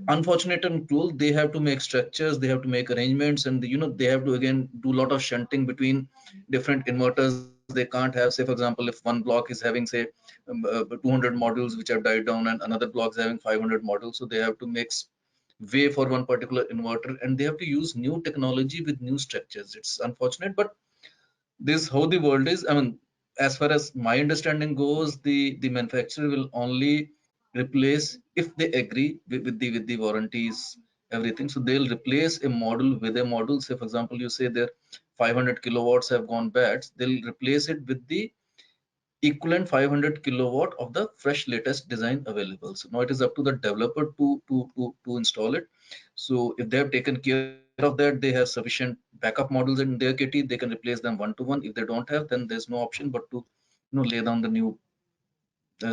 unfortunate and cruel, they have to make structures, they have to make arrangements, and they have to again do a lot of shunting between different inverters. They can't have, say for example, if one block is having, say, 200 modules which have died down, and another block is having 500 modules, so they have to make way for one particular inverter, and they have to use new technology with new structures. It's unfortunate, but this is how the world is. I mean, as far as my understanding goes, the manufacturer will only replace if they agree with the warranties, everything. So they'll replace a model with a model. Say for example, you say their 500 kilowatts have gone bad, they'll replace it with the equivalent 500 kilowatt of the fresh latest design available. So now it is up to the developer to install it. So if they have taken care of that, they have sufficient backup models in their kitty, they can replace them one-to-one. If they don't have, then there's no option but to lay down the new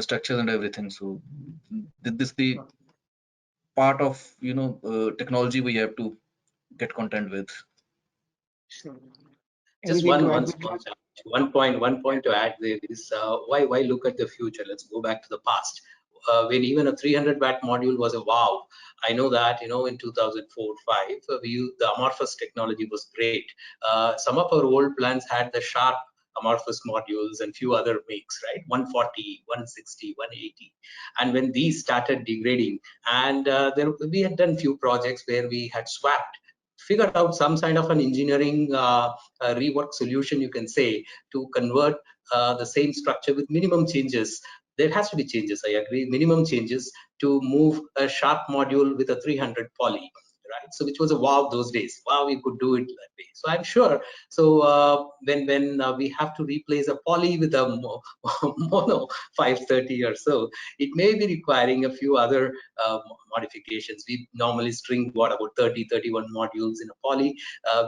structures and everything. So this is the part of technology we have to get content with. Sure. Just Anything to one add? small challenge. One point to add there is why look at the future? Let's go back to the past. When even a 300 watt module was a wow. I know that in 2004-5, the amorphous technology was great. Some of our old plants had the sharp amorphous modules and few other makes, right? 140, 160, 180. And when these started degrading, and we had done few projects where we had figured out some kind of an engineering rework solution, you can say, to convert the same structure with minimum changes. There has to be changes, I agree, minimum changes to move a sharp module with a 300 poly, right? So which was a wow those days. Wow, we could do it that way. So I'm sure. So when we have to replace a poly with a mono 530 or so, it may be requiring a few other modifications. We normally string what about 30, 31 modules in a poly.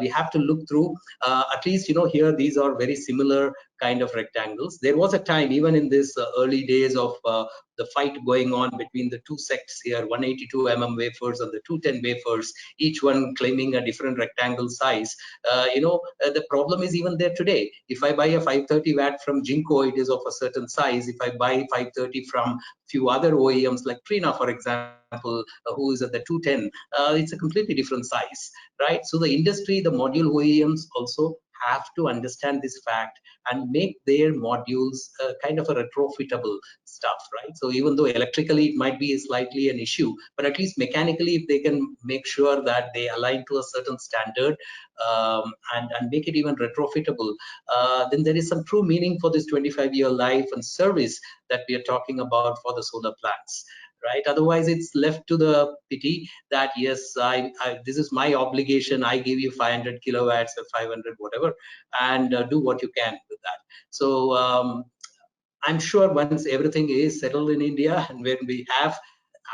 We have to look through at least, here these are very similar kind of rectangles. There was a time, even in this early days of the fight going on between the two sects here, 182 wafers and the 210 wafers, each one claiming a different rectangle size. The problem is even there today. If I buy a 530 watt from Jinko, it is of a certain size. If I buy 530 from few other OEMs like Trina, for example, who is at the 210, it's a completely different size, right? So the industry, the module OEMs also have to understand this fact and make their modules kind of a retrofitable stuff, right? So even though electrically it might be slightly an issue, but at least mechanically, if they can make sure that they align to a certain standard and make it even retrofitable, then there is some true meaning for this 25-year life and service that we are talking about for the solar plants. Right? Otherwise, it's left to the pity that yes, this is my obligation. I give you 500 kilowatts or 500 whatever, and do what you can with that. So I'm sure once everything is settled in India, and when we have,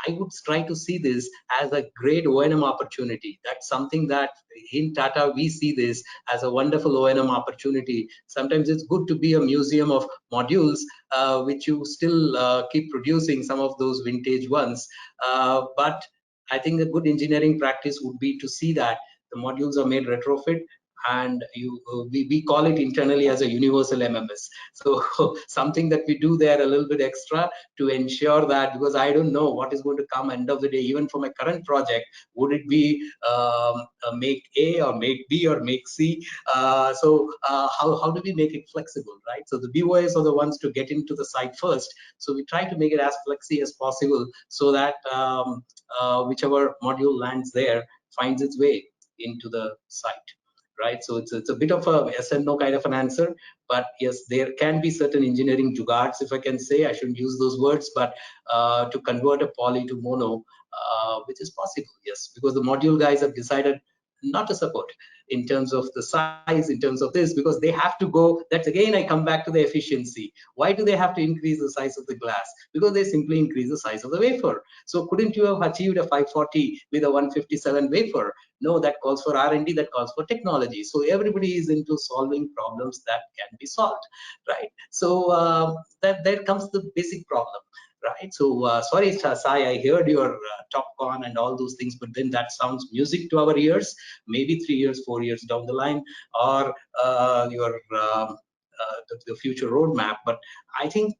I would try to see this as a great O&M opportunity. That's something that in Tata, we see this as a wonderful O&M opportunity. Sometimes it's good to be a museum of modules, which you still keep producing some of those vintage ones. But I think a good engineering practice would be to see that the modules are made retrofit, and we call it internally as a universal MMS. So something that we do there a little bit extra to ensure that, because I don't know what is going to come end of the day, even for my current project, would it be make A or make B or make C? So how do we make it flexible, right? So the BOS are the ones to get into the site first. So we try to make it as flexi as possible so that whichever module lands there finds its way into the site. Right, so it's a bit of a yes and no kind of an answer, but yes, there can be certain engineering jugards, if I can say. I shouldn't use those words, but to convert a poly to mono, which is possible, yes, because the module guys have decided not to support in terms of the size, in terms of this, because they have to go. That's again, I come back to the efficiency. Why do they have to increase the size of the glass? Because they simply increase the size of the wafer. So couldn't you have achieved a 540 with a 157 wafer? No, that calls for R&D, that calls for technology. So everybody is into solving problems that can be solved, right? So there comes the basic problem. Right. So sorry, Sai, I heard your TopCon and all those things, but then that sounds music to our ears. Maybe 3 years, 4 years down the line, or the future roadmap. But I think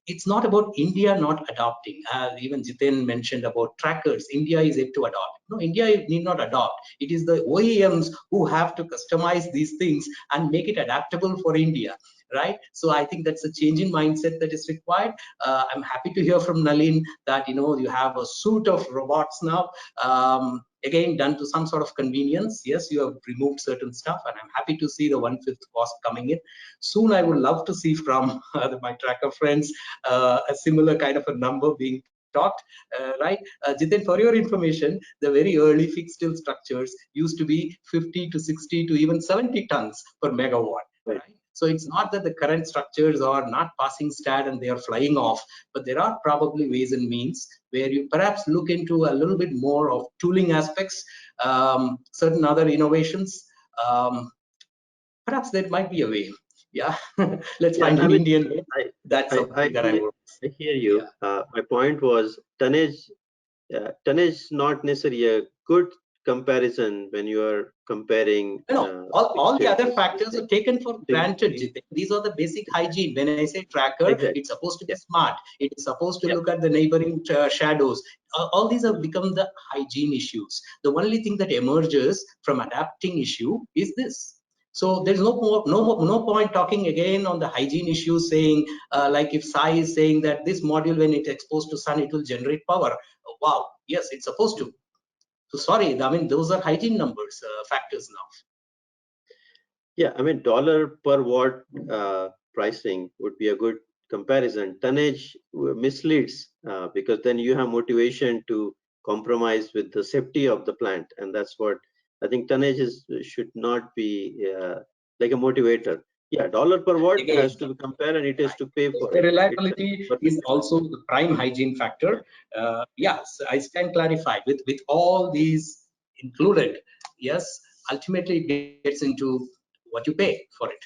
it's not about India not adopting. Even Jiten mentioned about trackers. India is yet to adopt. No, India need not adopt. It is the OEMs who have to customize these things and make it adaptable for India. Right, so I think that's a change in mindset that is required. I'm happy to hear from Nalin that you have a suite of robots now, again done to some sort of convenience. Yes, you have removed certain stuff, and I'm happy to see the 1/5 cost coming in soon. I would love to see from my tracker friends a similar kind of a number being talked, right? Jiten, for your information, the very early fixed steel structures used to be 50 to 60 to even 70 tons per megawatt, right? So it's not that the current structures are not passing stat and they are flying off, but there are probably ways and means where you perhaps look into a little bit more of tooling aspects, certain other innovations. Perhaps there might be a way. Yeah, let's find an Indian way. That's something that I would. I hear you. Yeah. My point was tonnage. Tonnage not necessarily a good comparison when you are comparing. No, all the other factors are taken for granted, Jiten. These are the basic hygiene. When I say tracker, it's supposed to be smart. It is supposed to look at the neighboring shadows. All these have become the hygiene issues. The only thing that emerges from adapting issue is this. So there's no point talking again on the hygiene issues, saying like if Sai is saying that this module, when it's exposed to sun, it will generate power. Wow, yes, it's supposed to. So sorry, I mean, those are hygiene numbers, factors now. Yeah, I mean, dollar per watt pricing would be a good comparison. Tonnage misleads because then you have motivation to compromise with the safety of the plant, and that's what I think tonnage should not be like a motivator. Yeah, dollar per watt Again, has to be compared and it has to pay for the it. reliability is also the prime hygiene factor. Yes, I can clarify with all these included. Yes, ultimately it gets into what you pay for it,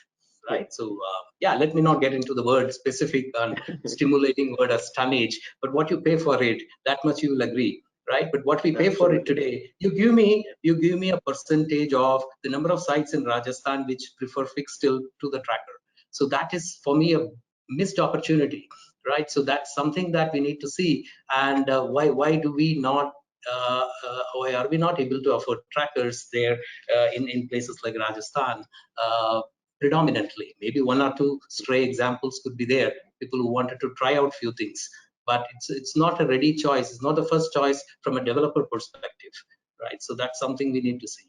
right? So yeah, let me not get into the word specific and stimulating word as tonnage, but what you pay for it, that much you will agree, right? But what we pay for it today, you give me a percentage of the number of sites in Rajasthan which prefer fixed tilt to the tracker. So that is for me a missed opportunity, right? So that's something that we need to see. And why do we not why are we not able to afford trackers there in places like Rajasthan predominantly? Maybe one or two stray examples could be there, people who wanted to try out few things, but it's not a ready choice. It's not the first choice from a developer perspective, right? So that's something we need to see.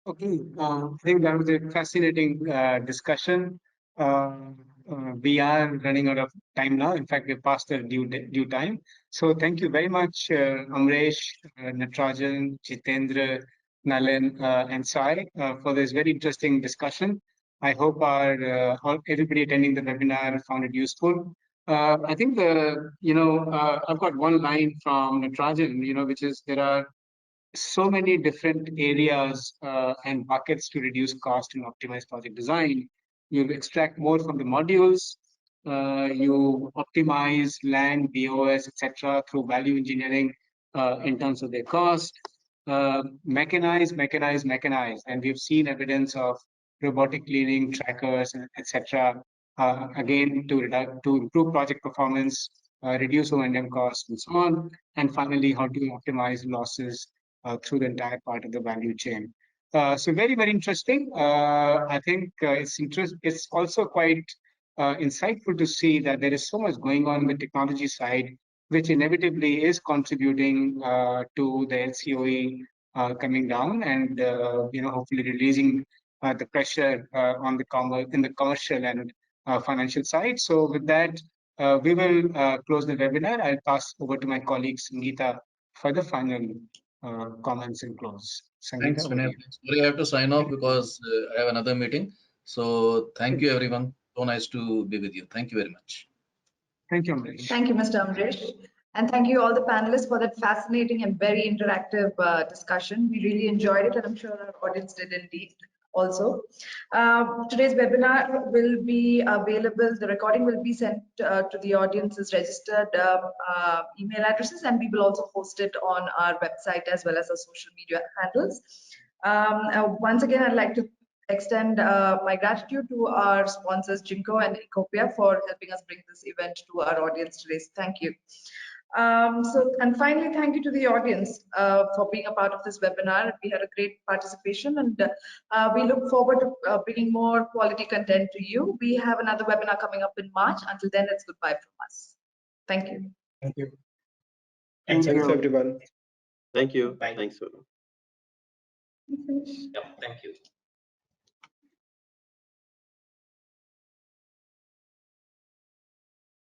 Okay, I think that was a fascinating discussion. We are running out of time now. In fact, we're past the due time. So thank you very much, Amresh, Natarajan, Jitendra, Nalin, and Sai for this very interesting discussion. I hope everybody attending the webinar found it useful. I think I've got one line from Natarajan, which is there are so many different areas and buckets to reduce cost and optimize project design. You extract more from the modules, you optimize land, BOS, etc. through value engineering in terms of their cost. Mechanize, and we've seen evidence of robotic cleaning, trackers, etc. Again, to improve project performance, reduce O&M costs, and so on. And finally, how to optimize losses through the entire part of the value chain. So very, very interesting. I think it's also quite insightful to see that there is so much going on the technology side, which inevitably is contributing to the LCOE coming down and hopefully releasing the pressure on the commercial and financial side. So with that, we will close the webinar. I'll pass over to my colleague Sangeeta for the final comments and close. Thanks, Sangeeta, Vinay. Sorry, I have to sign off because I have another meeting. So thank you, everyone. So nice to be with you. Thank you very much. Thank you, Amresh. Thank you, Mr. Amresh. And thank you all the panelists for that fascinating and very interactive discussion. We really enjoyed it, and I'm sure our audience did indeed also. Today's webinar will be available, the recording will be sent to the audience's registered email addresses, and we will also post it on our website as well as our social media handles. Once again, I'd like to extend my gratitude to our sponsors Jinko and Ecoppia for helping us bring this event to our audience today. So thank you. And finally, thank you to the audience for being a part of this webinar. We had a great participation, and we look forward to bringing more quality content to you. We have another webinar coming up in March. Until then, it's goodbye from us. Thank you. Thank you. Thanks, everyone. Thank you. Bye. Thanks. Yeah, thank you.